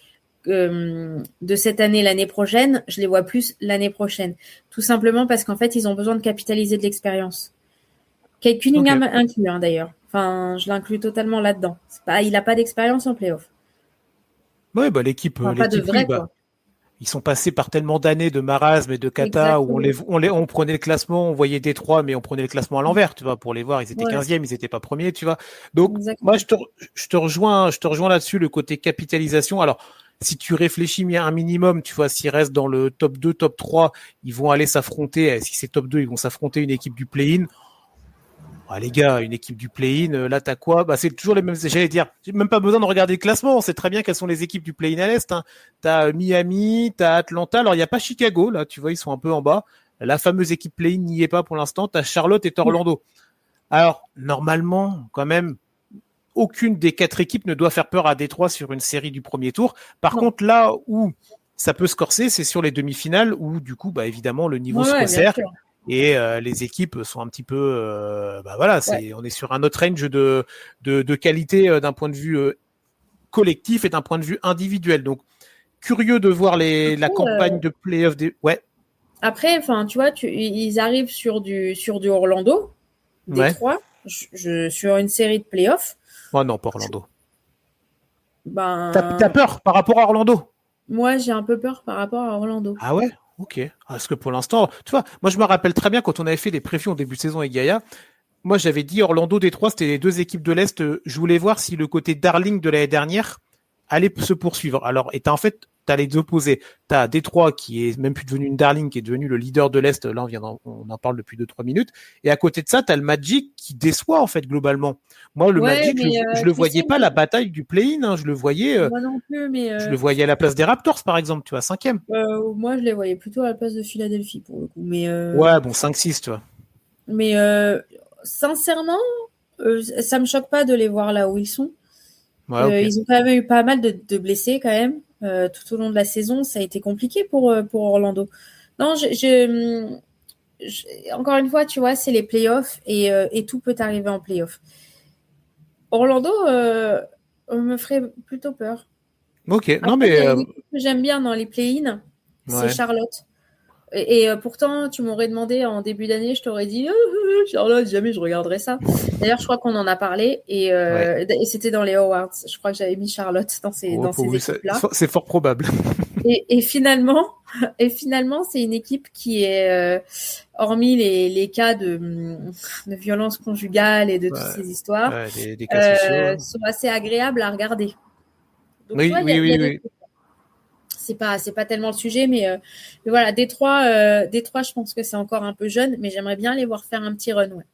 de cette année, l'année prochaine, je les vois plus l'année prochaine. Tout simplement parce qu'en fait, ils ont besoin de capitaliser de l'expérience. Kate Cunningham inclus, d'ailleurs. Enfin, je l'inclus totalement là-dedans. Il n'a pas d'expérience en playoff. Ouais, l'équipe, pas de vrai, quoi. Ils sont passés par tellement d'années de marasme et de cata où on prenait le classement, on voyait Détroit, mais on prenait le classement à l'envers, tu vois, pour les voir. Ils étaient 15e, ils étaient pas premiers, tu vois. Donc, moi, je te rejoins là-dessus, le côté capitalisation. Alors, si tu réfléchis un minimum, tu vois, s'ils restent dans le top 2, top 3, ils vont aller s'affronter, si c'est top 2, ils vont s'affronter une équipe du play-in. Ah, les gars, une équipe du play-in, là, t'as quoi? C'est toujours les mêmes, j'allais dire. J'ai même pas besoin de regarder le classement. On sait très bien quelles sont les équipes du play-in à l'Est, hein. T'as Miami, t'as Atlanta. Alors, il n'y a pas Chicago, là, tu vois, ils sont un peu en bas. La fameuse équipe play-in n'y est pas pour l'instant. T'as Charlotte et Orlando. Alors, normalement, quand même, aucune des 4 équipes ne doit faire peur à Détroit sur une série du premier tour. Par contre, là où ça peut se corser, c'est sur les demi-finales où, du coup, évidemment, le niveau se resserre. Et les équipes sont un petit peu, on est sur un autre range de qualité d'un point de vue collectif et d'un point de vue individuel. Donc curieux de voir la campagne de playoff des. Ouais. Après, enfin, tu vois, ils arrivent sur du Orlando, Détroit. sur une série de playoffs. Oh non, pas Orlando. Ben, T'as peur par rapport à Orlando? moi, j'ai un peu peur par rapport à Orlando. Ah ouais? Ok. Parce que pour l'instant, tu vois, moi je me rappelle très bien quand on avait fait les previews en début de saison avec Gaïa, moi j'avais dit Orlando, Détroit, c'était les deux équipes de l'Est. Je voulais voir si le côté darling de l'année dernière allait se poursuivre. Alors, et en fait, t'as les deux opposés. T'as Détroit qui est même plus devenu une darling, qui est devenu le leader de l'Est. Là, on en parle depuis 2-3 minutes. Et à côté de ça, t'as le Magic qui déçoit en fait globalement. Moi, le Magic, je le voyais pas la bataille du play-in. Hein, je le voyais. Moi non plus, mais Je le voyais à la place des Raptors, par exemple, tu vois, 5e. moi, je les voyais plutôt à la place de Philadelphie pour le coup. Ouais, bon, 5-6, tu vois. Mais sincèrement, ça me choque pas de les voir là où ils sont. Ouais, okay. Ils ont quand même eu pas mal de blessés quand même tout au long de la saison. Ça a été compliqué pour Orlando. Non, encore une fois, tu vois, c'est les playoffs et tout peut arriver en playoffs. Orlando me ferait plutôt peur. Ok, après, non mais il y a une équipe que j'aime bien dans les play-in, c'est Charlotte. Et pourtant, tu m'aurais demandé en début d'année, je t'aurais dit Charlotte, jamais je regarderais ça. D'ailleurs, je crois qu'on en a parlé et c'était dans les awards. Je crois que j'avais mis Charlotte dans ces équipes-là. C'est fort probable. Et finalement, c'est une équipe qui est, hormis les cas de violence conjugale et de toutes ces histoires, des cas sociaux, sont assez agréables à regarder. Donc, oui, oui. C'est pas tellement le sujet, mais voilà, Détroit, je pense que c'est encore un peu jeune, mais j'aimerais bien les voir faire un petit run, ouais.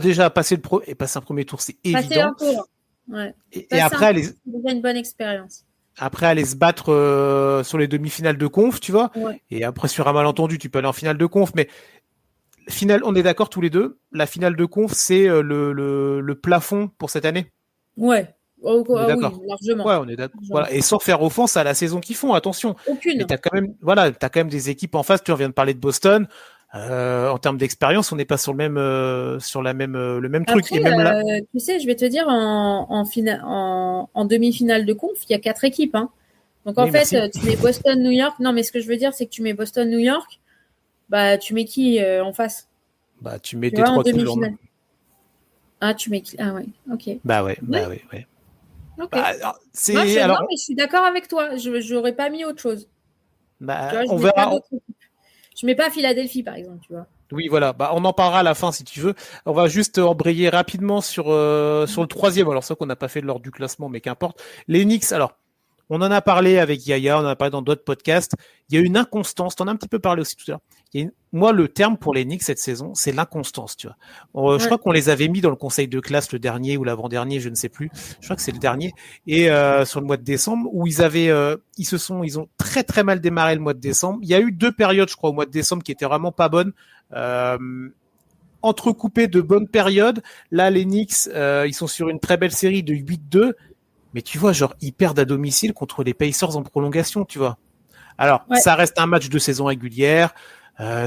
Déjà passer un premier tour, c'est évident. Passer un tour, ouais. Et après, c'est déjà une bonne expérience. Après, aller se battre sur les demi-finales de conf, tu vois. Ouais. Et après, sur un malentendu, tu peux aller en finale de conf, mais on est d'accord tous les deux. La finale de conf, c'est le plafond pour cette année. Ouais. On est d'accord. Oui, largement. Ouais, on est d'accord. Voilà. Et sans faire offense à la saison qu'ils font, attention. Aucune. Mais t'as quand même des équipes en face. Tu viens de parler de Boston. En termes d'expérience, on n'est pas sur le même, le même truc. Après, et même là... tu sais, je vais te dire, en demi-finale de conf, il y a 4 équipes. Hein. Donc en fait, tu mets Boston, New York. Non, mais ce que je veux dire, c'est que tu mets Boston, New York. Bah, tu mets qui en face? Bah, tu mets Détroit en demi-finale. Ah, tu mets qui? Ah ouais, ok. Bah ouais. Okay. Bah, non, mais je suis d'accord avec toi. Je n'aurais pas mis autre chose. Bah, tu vois, on verra. Je mets pas Philadelphie, par exemple, tu vois. Oui, voilà. Bah, on en parlera à la fin si tu veux. On va juste embrayer rapidement sur le 3e. Alors ça qu'on n'a pas fait l'ordre du classement, mais qu'importe. Les Knicks. Alors, on en a parlé avec Yaya, on en a parlé dans d'autres podcasts. Il y a une inconstance. T'en as un petit peu parlé aussi tout à l'heure. Moi, le terme pour les Knicks cette saison, c'est l'inconstance, tu vois. Je crois qu'on les avait mis dans le conseil de classe le dernier ou l'avant-dernier, je ne sais plus. Je crois que c'est le dernier. Et sur le mois de décembre, où ils ont très très mal démarré le mois de décembre. Il y a eu 2 périodes, je crois, au mois de décembre qui étaient vraiment pas bonnes. Entrecoupées de bonnes périodes. Là, les Knicks, ils sont sur une très belle série de 8-2. Mais tu vois, genre, ils perdent à domicile contre les Pacers en prolongation, tu vois. Alors, ça reste un match de saison régulière.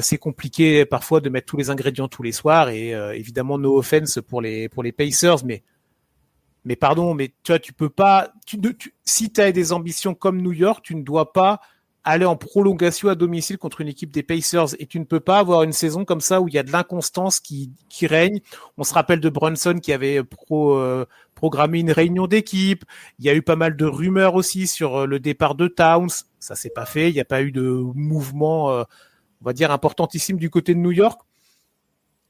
C'est compliqué parfois de mettre tous les ingrédients tous les soirs et évidemment no offense pour les Pacers, mais pardon, mais tu vois, tu peux pas. Si tu as des ambitions comme New York, tu ne dois pas aller en prolongation à domicile contre une équipe des Pacers et tu ne peux pas avoir une saison comme ça où il y a de l'inconstance qui règne. On se rappelle de Brunson qui avait programmé une réunion d'équipe. Il y a eu pas mal de rumeurs aussi sur le départ de Towns. Ça s'est pas fait. Il n'y a pas eu de mouvement, on va dire, importantissime du côté de New York.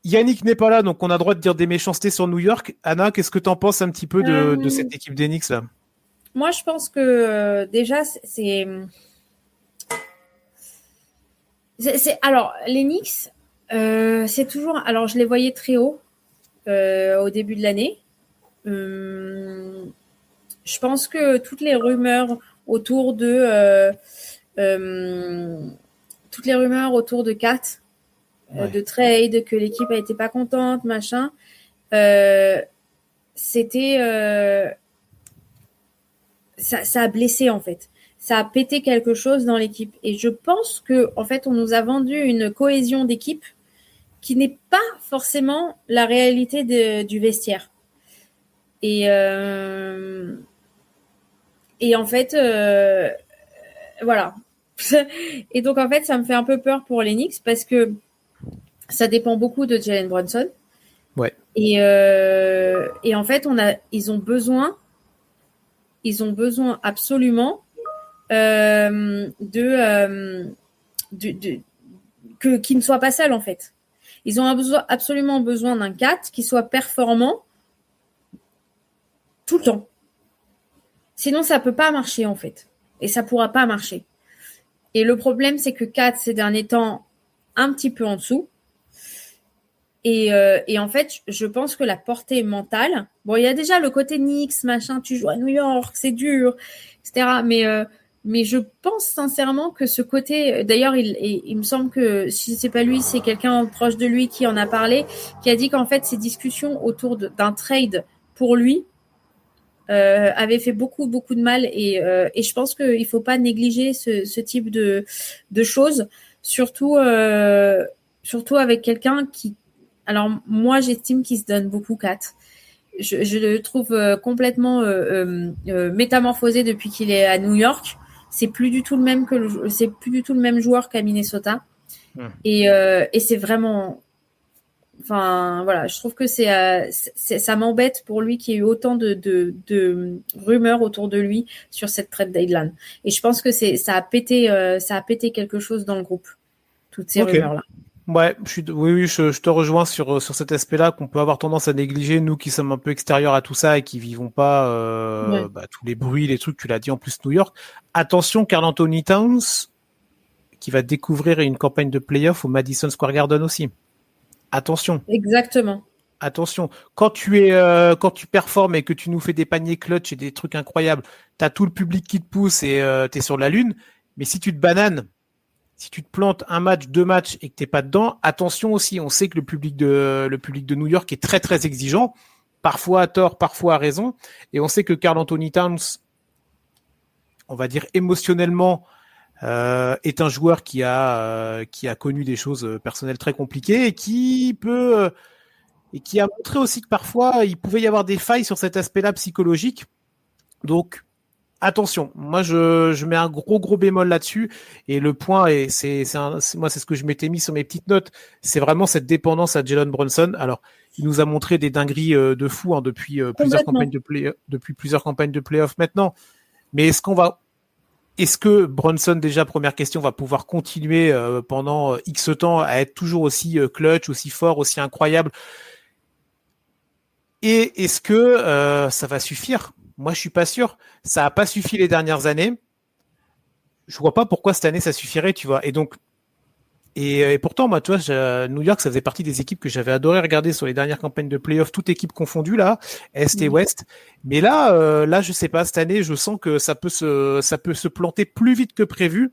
Yannick n'est pas là, donc on a le droit de dire des méchancetés sur New York. Anna, qu'est-ce que tu en penses un petit peu de cette équipe des Knicks là? Moi, je pense que déjà, alors, les Knicks, c'est toujours... Alors, je les voyais très haut au début de l'année. Je pense que toutes les rumeurs autour de... Kat, de trade, que l'équipe a été pas contente, machin, c'était... ça a blessé, en fait. Ça a pété quelque chose dans l'équipe. Et je pense que, en fait, on nous a vendu une cohésion d'équipe qui n'est pas forcément la réalité du vestiaire. Et en fait, voilà. Et donc, en fait, ça me fait un peu peur pour les Knicks parce que ça dépend beaucoup de Jalen Brunson. Ouais. Et en fait, ils ont besoin absolument qu'ils ne soient pas seuls, en fait. Ils ont absolument besoin d'un 4 qui soit performant tout le temps. Sinon, ça peut pas marcher, en fait. Et ça pourra pas marcher. Et le problème, c'est que 4, ces derniers temps, un petit peu en dessous. Et en fait, je pense que la portée mentale, bon, il y a déjà le côté Knicks, machin, tu joues à New York, c'est dur, etc. Mais je pense sincèrement que ce côté, d'ailleurs, il me semble que si c'est pas lui, c'est quelqu'un proche de lui qui en a parlé, qui a dit qu'en fait, ces discussions autour d'un trade pour lui avaient fait beaucoup de mal. Et je pense qu'il faut pas négliger ce type de choses, surtout avec quelqu'un qui. Alors moi, j'estime qu'il se donne beaucoup 4. Je le trouve complètement métamorphosé depuis qu'il est à New York. C'est plus du tout le même joueur qu'à Minnesota. Et c'est vraiment, enfin voilà, je trouve que ça m'embête pour lui qu'il y ait eu autant de rumeurs autour de lui sur cette trade deadline. Et je pense que ça a pété quelque chose dans le groupe, toutes ces rumeurs là. Ouais, je te rejoins sur cet aspect-là qu'on peut avoir tendance à négliger, nous qui sommes un peu extérieurs à tout ça et qui vivons pas tous les bruits, les trucs, tu l'as dit en plus New York. Attention, Karl Anthony Towns qui va découvrir une campagne de playoff au Madison Square Garden aussi. Attention. Exactement. Attention, quand tu performes et que tu nous fais des paniers clutch et des trucs incroyables, t'as tout le public qui te pousse et t'es sur la lune. Mais si tu te bananes, si tu te plantes un match, 2 matchs et que t'es pas dedans, attention aussi. On sait que le public de New York est très très exigeant, parfois à tort, parfois à raison. Et on sait que Karl Anthony Towns, on va dire émotionnellement, est un joueur qui a connu des choses personnelles très compliquées et qui a montré aussi que parfois il pouvait y avoir des failles sur cet aspect-là psychologique. Donc attention, moi je mets un gros bémol là-dessus et le point et c'est ce que je m'étais mis sur mes petites notes, c'est vraiment cette dépendance à Jalen Brunson. Alors il nous a montré des dingueries de fou depuis plusieurs campagnes de playoff maintenant. Mais est-ce que Brunson, déjà première question, va pouvoir continuer pendant X temps à être toujours aussi clutch, aussi fort, aussi incroyable? Et est-ce que ça va suffire? Moi, je suis pas sûr. Ça n'a pas suffi les dernières années. Je vois pas pourquoi cette année ça suffirait, tu vois. Et pourtant, moi, tu vois, New York, ça faisait partie des équipes que j'avais adoré regarder sur les dernières campagnes de playoff, toute équipe confondue là, Est et Ouest. Mais là, je sais pas, cette année, je sens que ça peut se planter plus vite que prévu.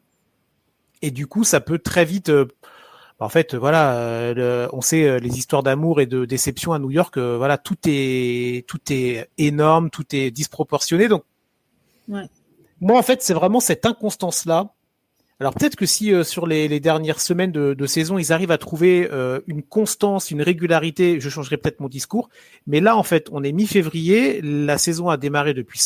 Et du coup, ça peut très vite. En fait, voilà, on sait les histoires d'amour et de déception à New York. Voilà, tout est énorme, tout est disproportionné. Donc, ouais. Moi, en fait, c'est vraiment cette inconstance-là. Alors peut-être que si sur les dernières semaines de saison, ils arrivent à trouver une constance, une régularité, je changerai peut-être mon discours. Mais là, en fait, on est mi-février, la saison a démarré depuis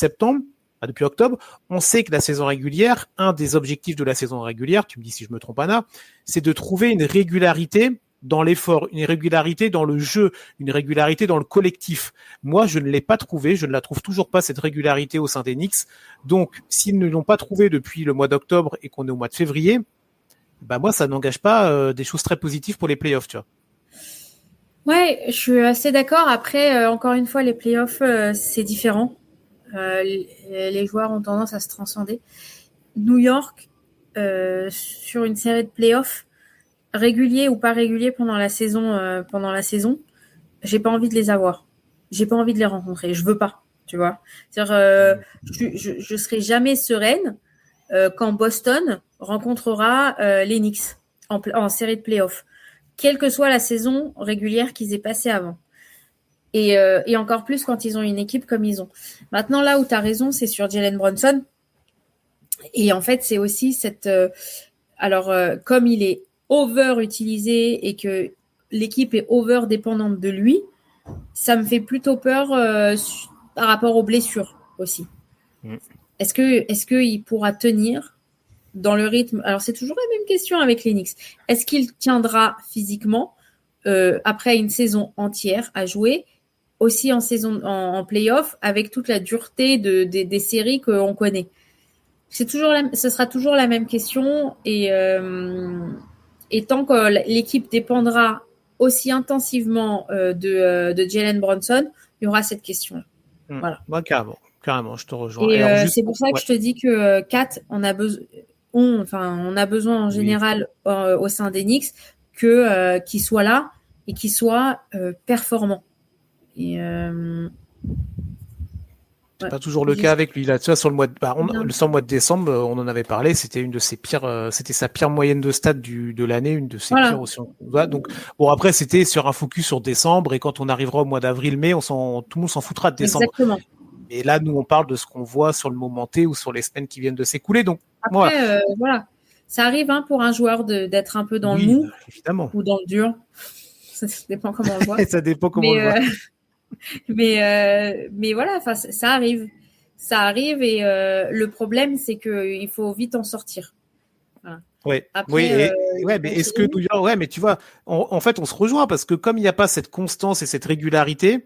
octobre. On sait que la saison régulière, un des objectifs de la saison régulière, tu me dis si je me trompe, Anna, c'est de trouver une régularité dans l'effort, une régularité dans le jeu, une régularité dans le collectif. Moi, je ne l'ai pas trouvé, je ne la trouve toujours pas, cette régularité au sein des Knicks. Donc, s'ils ne l'ont pas trouvé depuis le mois d'octobre et qu'on est au mois de février, bah moi, ça n'engage pas des choses très positives pour les playoffs, tu vois. Ouais, je suis assez d'accord. Après, encore une fois, les playoffs, c'est différent. Les joueurs ont tendance à se transcender. New York, sur une série de playoffs, réguliers ou pas réguliers pendant la saison, j'ai pas envie de les avoir. J'ai pas envie de les rencontrer. Je veux pas, tu vois. C'est-à-dire, je serai jamais sereine quand Boston rencontrera les Knicks en série de playoffs, quelle que soit la saison régulière qu'ils aient passée avant. Et encore plus quand ils ont une équipe comme ils ont. Maintenant, là où tu as raison, c'est sur Jalen Brunson. Et en fait, c'est aussi cette... comme il est over-utilisé et que l'équipe est over-dépendante de lui, ça me fait plutôt peur par rapport aux blessures aussi. Est-ce qu'il pourra tenir dans le rythme? Alors, c'est toujours la même question avec les Knicks. Est-ce qu'il tiendra physiquement après une saison entière à jouer, aussi en saison en play-off, avec toute la dureté des séries qu'on connaît. Ce sera toujours la même question et tant que l'équipe dépendra aussi intensivement de Jalen Brunson, il y aura cette question. Voilà. Ouais, carrément, je te rejoins. Et c'est pour ça que je te dis que Kat, on a besoin en général au sein des Knicks qu'il soit là et qu'il soit performant. Et c'est pas toujours le cas avec lui. Là, tu vois, sur le mois de décembre, on en avait parlé. C'était une de ses pires, c'était sa pire moyenne de stats de l'année, une de ses pires aussi. Donc, bon, après, c'était sur un focus sur décembre, et quand on arrivera au mois d'avril-mai, tout le monde s'en foutra de décembre. Exactement. Et là, nous, on parle de ce qu'on voit sur le moment T ou sur les semaines qui viennent de s'écouler. Donc, après, voilà. Ça arrive pour un joueur d'être un peu dans le mou, évidemment, ou dans le dur. Ça dépend comment on le voit. Ça dépend comment on le voit. Mais voilà, ça arrive. Ça arrive et le problème, c'est qu'il faut vite en sortir. Voilà. Ouais. Après, mais est-ce que New York, mais tu vois, en fait, on se rejoint parce que comme il n'y a pas cette constance et cette régularité,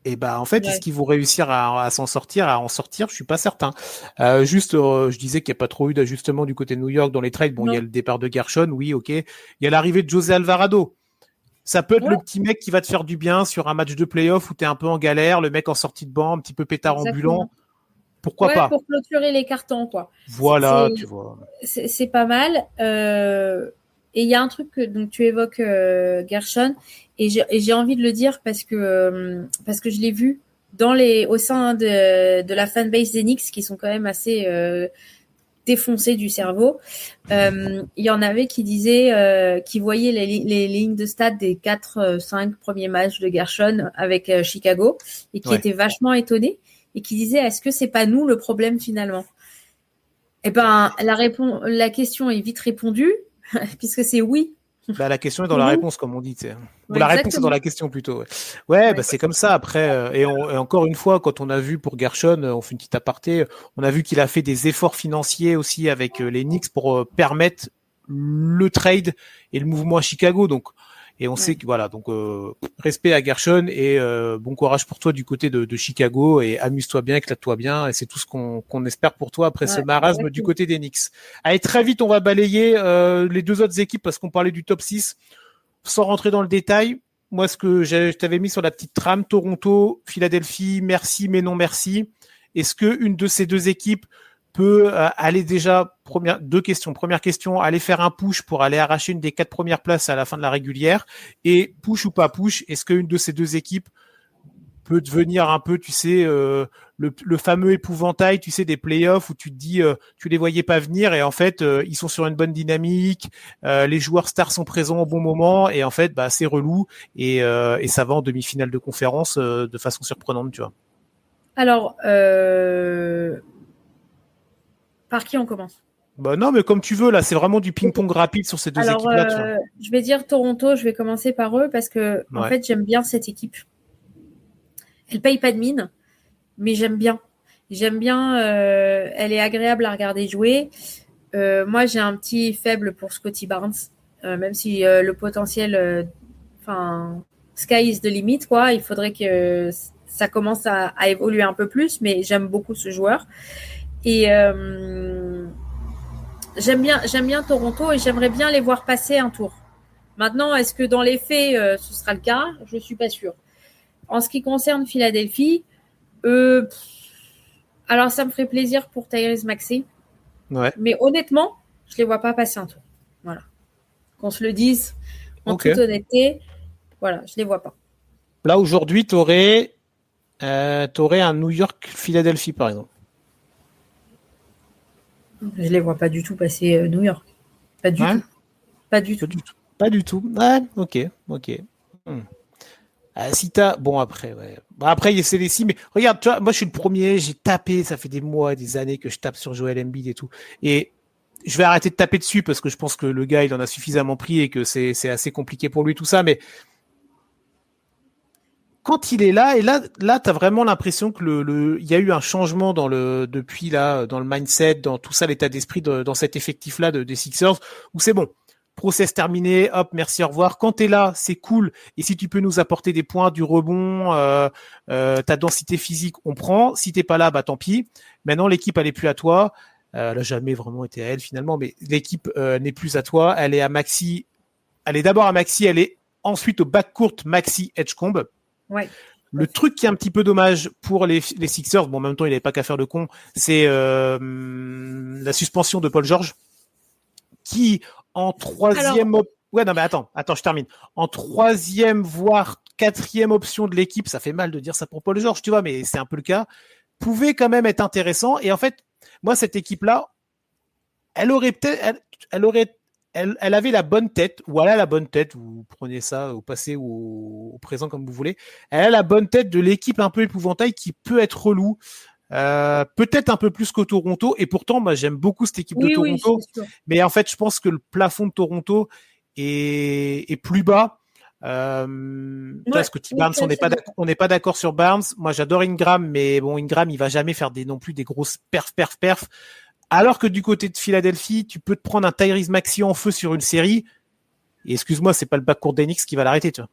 et en fait, est-ce qu'ils vont réussir à s'en sortir, à en sortir? Je suis pas certain. Je disais qu'il n'y a pas trop eu d'ajustement du côté de New York dans les trades. Bon, il y a le départ de Gershon, oui, ok. Il y a l'arrivée de José Alvarado. Ça peut être le petit mec qui va te faire du bien sur un match de play-off où tu es un peu en galère, le mec en sortie de banc, un petit peu pétard ambulant. Pourquoi pas? Pour clôturer les cartons, quoi. Voilà, tu vois. C'est pas mal. Et il y a un truc que tu évoques, Gershon, et j'ai envie de le dire parce que je l'ai vu au sein de la fanbase des Knicks, qui sont quand même assez défoncés du cerveau. Il y en avait qui disaient qui voyaient les lignes de stats des 4-5 premiers matchs de Gershon avec Chicago, et qui étaient vachement étonnés, et qui disaient, est-ce que c'est pas nous le problème finalement? Eh ben, la question est vite répondue, puisque c'est oui. La question est dans la réponse, comme on dit. Ou la réponse est dans la question plutôt. Ouais, c'est comme ça. Après, et encore une fois, quand on a vu pour Gershon, on fait une petite aparté, on a vu qu'il a fait des efforts financiers aussi avec les Knicks pour permettre le trade et le mouvement à Chicago. Donc, et on sait que voilà, donc respect à Gershon, et bon courage pour toi du côté de Chicago, et amuse-toi bien, éclate-toi bien, et c'est tout ce qu'on espère pour toi après ce marasme du côté des Knicks. Allez, très vite, on va balayer les deux autres équipes parce qu'on parlait du top 6 sans rentrer dans le détail. Moi, ce que je t'avais mis sur la petite trame, Toronto, Philadelphie, merci mais non merci. Est-ce que une de ces deux équipes peut aller déjà, deux questions. Première question, aller faire un push pour aller arracher une des 4 premières places à la fin de la régulière, et push ou pas push, est-ce qu'une de ces deux équipes peut devenir un peu, tu sais, le fameux épouvantail, tu sais, des playoffs où tu te dis, tu les voyais pas venir, et en fait, ils sont sur une bonne dynamique, les joueurs stars sont présents au bon moment, et en fait, c'est relou, et ça va en demi-finale de conférence de façon surprenante, tu vois. Alors, par qui on commence? Non, mais comme tu veux, là, c'est vraiment du ping-pong rapide sur ces deux équipes-là. Tu vois. Je vais dire Toronto, je vais commencer par eux parce que, en fait, j'aime bien cette équipe. Elle paye pas de mine, mais j'aime bien. Elle est agréable à regarder jouer. Moi, j'ai un petit faible pour Scottie Barnes, même si le potentiel, sky is the limit, quoi. Il faudrait que ça commence à évoluer un peu plus, mais j'aime beaucoup ce joueur. Et j'aime bien Toronto, et j'aimerais bien les voir passer un tour. Maintenant, est-ce que dans les faits, ce sera le cas? Je suis pas sûre. En ce qui concerne Philadelphie, alors ça me ferait plaisir pour Tyrese Maxey. Ouais. Mais honnêtement, je les vois pas passer un tour. Voilà. Qu'on se le dise en toute honnêteté. Voilà, je les vois pas. Là, aujourd'hui, t'aurais un New York-Philadelphie, par exemple. Je les vois pas du tout passer New York. Pas du tout. Pas du tout. Pas du tout. Ouais, ok. Si t'as, bon après, après c'est les six, mais regarde, tu vois, moi je suis le premier, j'ai tapé, ça fait des mois, des années que je tape sur Joel Embiid et tout, et je vais arrêter de taper dessus parce que je pense que le gars il en a suffisamment pris et que c'est assez compliqué pour lui tout ça, mais quand il est là, et là t'as vraiment l'impression que il y a eu un changement depuis là, dans le mindset, dans tout ça, l'état d'esprit dans cet effectif là des Sixers, où c'est bon. process terminé, hop, merci, au revoir. Quand t'es là, c'est cool. Et si tu peux nous apporter des points, du rebond, ta densité physique, on prend. Si t'es pas là, bah tant pis. Maintenant, l'équipe, elle est plus à toi. Elle a jamais vraiment été à elle finalement, mais l'équipe n'est plus à toi. Elle est à Maxi. Elle est d'abord à Maxi, elle est ensuite au backcourt Maxi Edgecombe. Ouais. Le truc qui est un petit peu dommage pour les Sixers, bon en même temps il n'avait pas qu'à faire de con, c'est la suspension de Paul George, qui en troisième... Ouais, non mais attends, je termine. En troisième, voire quatrième option de l'équipe, ça fait mal de dire ça pour Paul George, tu vois, mais c'est un peu le cas, pouvait quand même être intéressant. Et en fait, moi, cette équipe-là, elle avait la bonne tête, ou elle a la bonne tête, vous prenez ça au passé ou au présent comme vous voulez, elle a la bonne tête de l'équipe un peu épouvantail qui peut être relou, peut-être un peu plus qu'au Toronto, et pourtant moi j'aime beaucoup cette équipe de Toronto, mais en fait je pense que le plafond de Toronto est plus bas. Parce que Barnes, on n'est pas d'accord sur Barnes. Moi j'adore Ingram, mais bon, Ingram il va jamais faire non plus des grosses perf. Alors que du côté de Philadelphie, tu peux te prendre un Tyrese Maxey en feu sur une série. Et excuse-moi, c'est pas le backcourt d'Enix qui va l'arrêter, tu vois.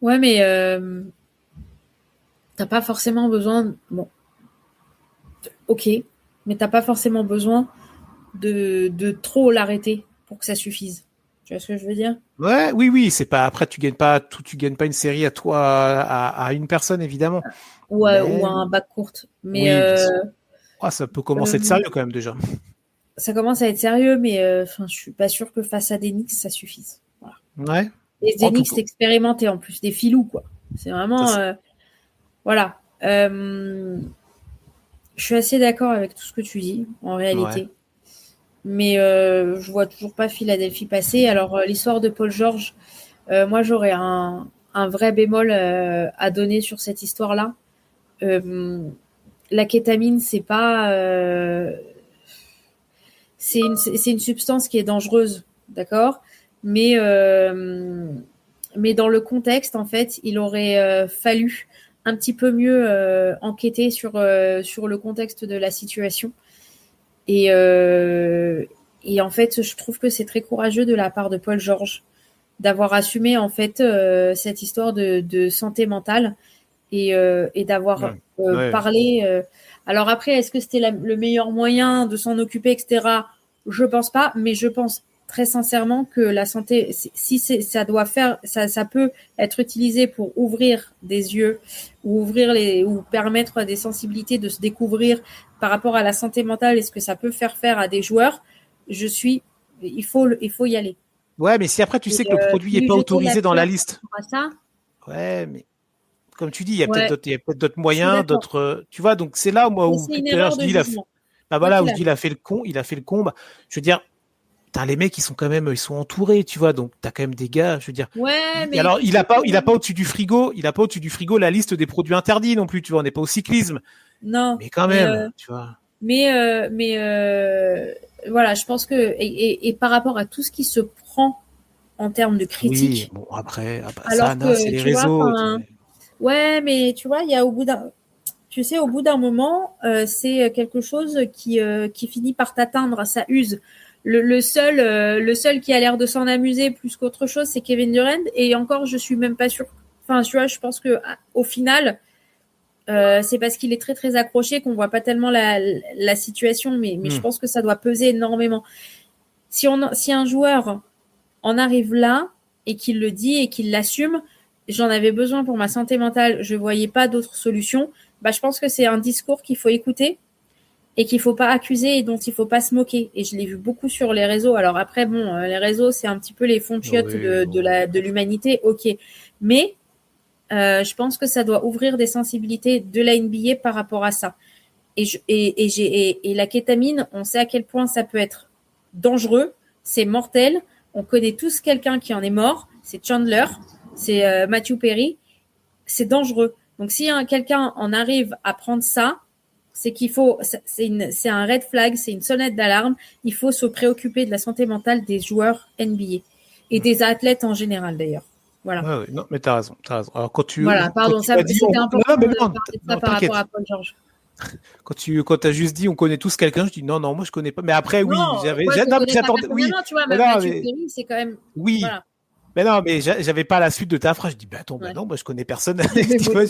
Ouais, mais t'as pas forcément besoin. Bon, ok, mais t'as pas forcément besoin de trop l'arrêter pour que ça suffise. Tu vois ce que je veux dire? Ouais, oui, c'est pas. Après, tu gagnes pas une série à toi, à une personne évidemment. Ou à un backcourt. Mais ça peut commencer à être sérieux quand même déjà. Ça commence à être sérieux, mais je suis pas sûre que face à des Knicks, ça suffise. Voilà. Ouais. Et des Knicks expérimentés en plus, des filous, quoi. C'est vraiment... voilà. Je suis assez d'accord avec tout ce que tu dis, en réalité. Ouais. Mais je vois toujours pas Philadelphie passer. Alors, l'histoire de Paul George, moi, j'aurais un vrai bémol à donner sur cette histoire-là. La kétamine, c'est pas... c'est une substance qui est dangereuse, d'accord ? Mais dans le contexte, en fait, il aurait fallu un petit peu mieux enquêter sur le contexte de la situation. Et en fait, je trouve que c'est très courageux de la part de Paul George d'avoir assumé en fait cette histoire de santé mentale et d'avoir parlé. Alors après, est-ce que c'était le meilleur moyen de s'en occuper, etc. Je pense pas, mais je pense très sincèrement que la santé, si ça doit faire, ça peut être utilisé pour ouvrir des yeux ou ou permettre des sensibilités de se découvrir par rapport à la santé mentale et ce que ça peut faire à des joueurs. Il faut y aller. Ouais, mais si après tu sais que le produit n'est pas autorisé dans la liste. Ça. Ouais, mais comme tu dis, il y a peut-être d'autres moyens, d'autres. Tu vois, donc c'est là où tout à l'heure je dis où je dis il a fait le con. Bah, je veux dire. Les mecs, ils sont entourés, tu vois, donc t'as quand même des gars, je veux dire. Ouais, mais. Alors, il a pas au-dessus du frigo la liste des produits interdits non plus, tu vois, on n'est pas au cyclisme. Non. Mais quand même, tu vois. Voilà, je pense que, et par rapport à tout ce qui se prend en termes de critique. Oui, bon, après alors ça, c'est les réseaux. Ouais, mais tu vois, il y a au bout d'un moment, c'est quelque chose qui finit par t'atteindre, ça use. Le seul qui a l'air de s'en amuser plus qu'autre chose, c'est Kevin Durant. Et encore, je suis même pas sûre. Enfin, tu vois, je pense que au final, c'est parce qu'il est très très accroché qu'on voit pas tellement la situation. Mais je pense que ça doit peser énormément. Si un joueur en arrive là et qu'il le dit et qu'il l'assume, j'en avais besoin pour ma santé mentale. Je voyais pas d'autre solution. Bah, je pense que c'est un discours qu'il faut écouter. Et qu'il faut pas accuser et dont il faut pas se moquer. Et je l'ai vu beaucoup sur les réseaux. Alors après, bon, les réseaux, c'est un petit peu les fonds chiottes de l'humanité, ok. Mais je pense que ça doit ouvrir des sensibilités de la NBA par rapport à ça. Et la kétamine, on sait à quel point ça peut être dangereux, c'est mortel. On connaît tous quelqu'un qui en est mort. C'est Chandler, c'est Matthew Perry. C'est dangereux. Donc si quelqu'un en arrive à prendre ça, c'est qu'il faut, c'est un red flag, c'est une sonnette d'alarme. Il faut se préoccuper de la santé mentale des joueurs NBA et des athlètes en général d'ailleurs. Voilà. Ouais, non, mais t'as raison. Alors quand tu, voilà, pardon, c'était important de parler de ça par rapport à Paul George. Quand t'as juste dit on connaît tous quelqu'un, je dis non, moi je connais pas. Mais après, oui, j'attendais. Oui, tu vois, même Mathieu Perry, c'est quand même. Oui. Voilà. Mais non, mais j'avais pas la suite de ta phrase. Je dis, attends, non, moi je connais personne. Tu vois,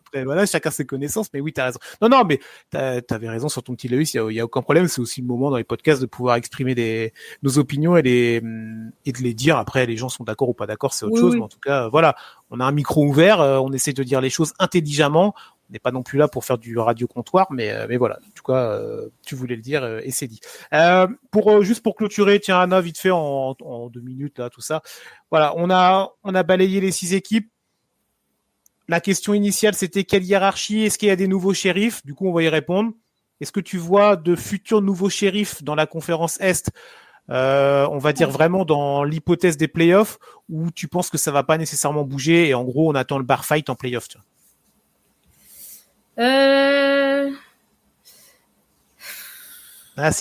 après, voilà, chacun ses connaissances, mais oui, t'as raison. Non, mais t'avais raison sur ton petit Lewis, il y a aucun problème. C'est aussi le moment dans les podcasts de pouvoir exprimer nos opinions et de les dire. Après, les gens sont d'accord ou pas d'accord, c'est autre chose. Mais en tout cas, voilà, on a un micro ouvert, on essaie de dire les choses intelligemment. On n'est pas non plus là pour faire du radio comptoir, mais voilà. En tout cas, tu voulais le dire et c'est dit. Juste pour clôturer, tiens, Anna, vite fait en 2 minutes là, tout ça. Voilà, on a balayé les 6 équipes. La question initiale, c'était quelle hiérarchie? Est-ce qu'il y a des nouveaux shérifs? Du coup, on va y répondre. Est-ce que tu vois de futurs nouveaux shérifs dans la conférence Est? On va dire vraiment dans l'hypothèse des playoffs, ou tu penses que ça va pas nécessairement bouger et en gros, on attend le bar fight en playoffs? C'est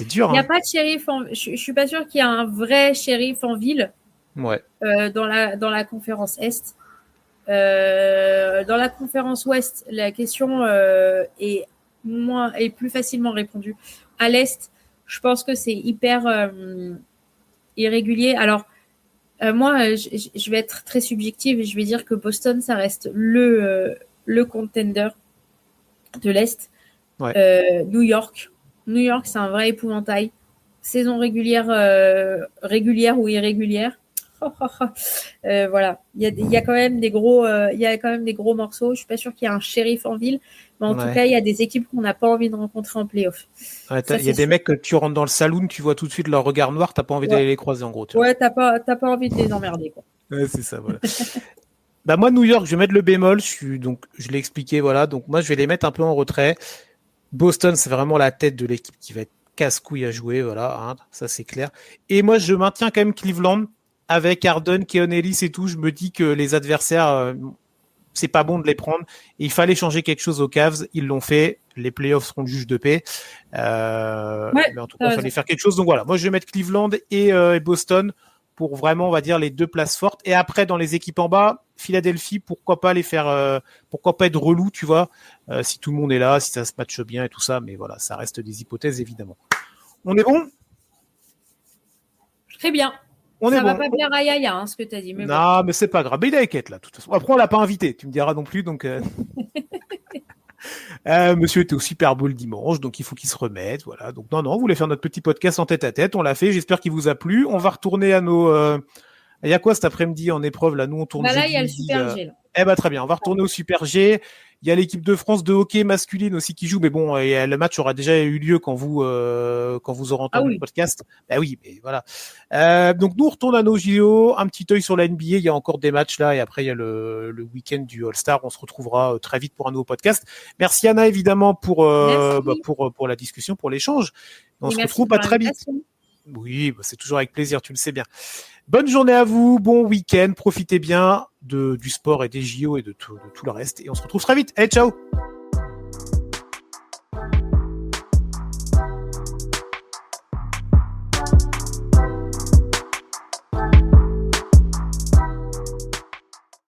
dur. Il n'y a pas de shérif. Je suis pas sûre qu'il y a un vrai shérif en ville. Ouais. Dans la conférence Est. Dans la conférence Ouest, la question est plus facilement répondue. À l'Est, je pense que c'est hyper irrégulier. Alors, moi, je vais être très subjective et je vais dire que Boston, ça reste le contender de l'Est. Ouais. New York, c'est un vrai épouvantail. Saison régulière ou irrégulière. Voilà, il y a quand même des gros morceaux. Je suis pas sûre qu'il y ait un shérif en ville, mais en tout cas, il y a des équipes qu'on n'a pas envie de rencontrer en playoff. Il y a des mecs que tu rentres dans le saloon, tu vois tout de suite leur regard noir, t'as pas envie d'aller les croiser en gros. Ouais, t'as pas envie de les emmerder, quoi. Ouais, c'est ça, voilà. Moi, New York, je vais mettre le bémol. Je l'ai expliqué, voilà. Donc moi, je vais les mettre un peu en retrait. Boston, c'est vraiment la tête de l'équipe qui va être casse-couille à jouer, voilà. Hein, ça, c'est clair. Et moi, je maintiens quand même Cleveland avec Harden, Keon Ellis et tout. Je me dis que les adversaires, c'est pas bon de les prendre. Et il fallait changer quelque chose aux Cavs. Ils l'ont fait. Les playoffs seront le juge de paix. Mais en tout cas, il fallait faire quelque chose. Donc voilà, moi, je vais mettre Cleveland et Boston pour vraiment, on va dire, les 2 places fortes. Et après, dans les équipes en bas, Philadelphie, pourquoi pas être relou, tu vois, si tout le monde est là, si ça se matche bien et tout ça. Mais voilà, ça reste des hypothèses, évidemment. On est bon? Très bien. Ça va pas plaire à Yaya, ce que tu as dit. Mais non, mais c'est pas grave. Mais il est avec là, de toute façon. Après, on l'a pas invité, tu me diras non plus, donc... Monsieur était au Super Bowl dimanche, donc il faut qu'il se remette, voilà. Donc non, on voulait faire notre petit podcast en tête à tête, on l'a fait, j'espère qu'il vous a plu. On va retourner à nos... Il y a quoi cet après-midi en épreuve, là? Nous, on tourne... là, il y a le Super G, là. Très bien, on va retourner au Super G. Il y a l'équipe de France de hockey masculine aussi qui joue, mais bon, le match aura déjà eu lieu quand vous aurez entendu le podcast. Oui, mais voilà. Donc nous, on retourne à nos JO, un petit œil sur la NBA. Il y a encore des matchs là, et après il y a le week-end du All-Star. On se retrouvera très vite pour un nouveau podcast. Merci Anna évidemment pour la discussion, pour l'échange. On se retrouve très vite. Oui, c'est toujours avec plaisir, tu le sais bien. Bonne journée à vous, bon week-end, profitez bien du sport et des JO et de tout le reste. Et on se retrouve très vite. Ciao!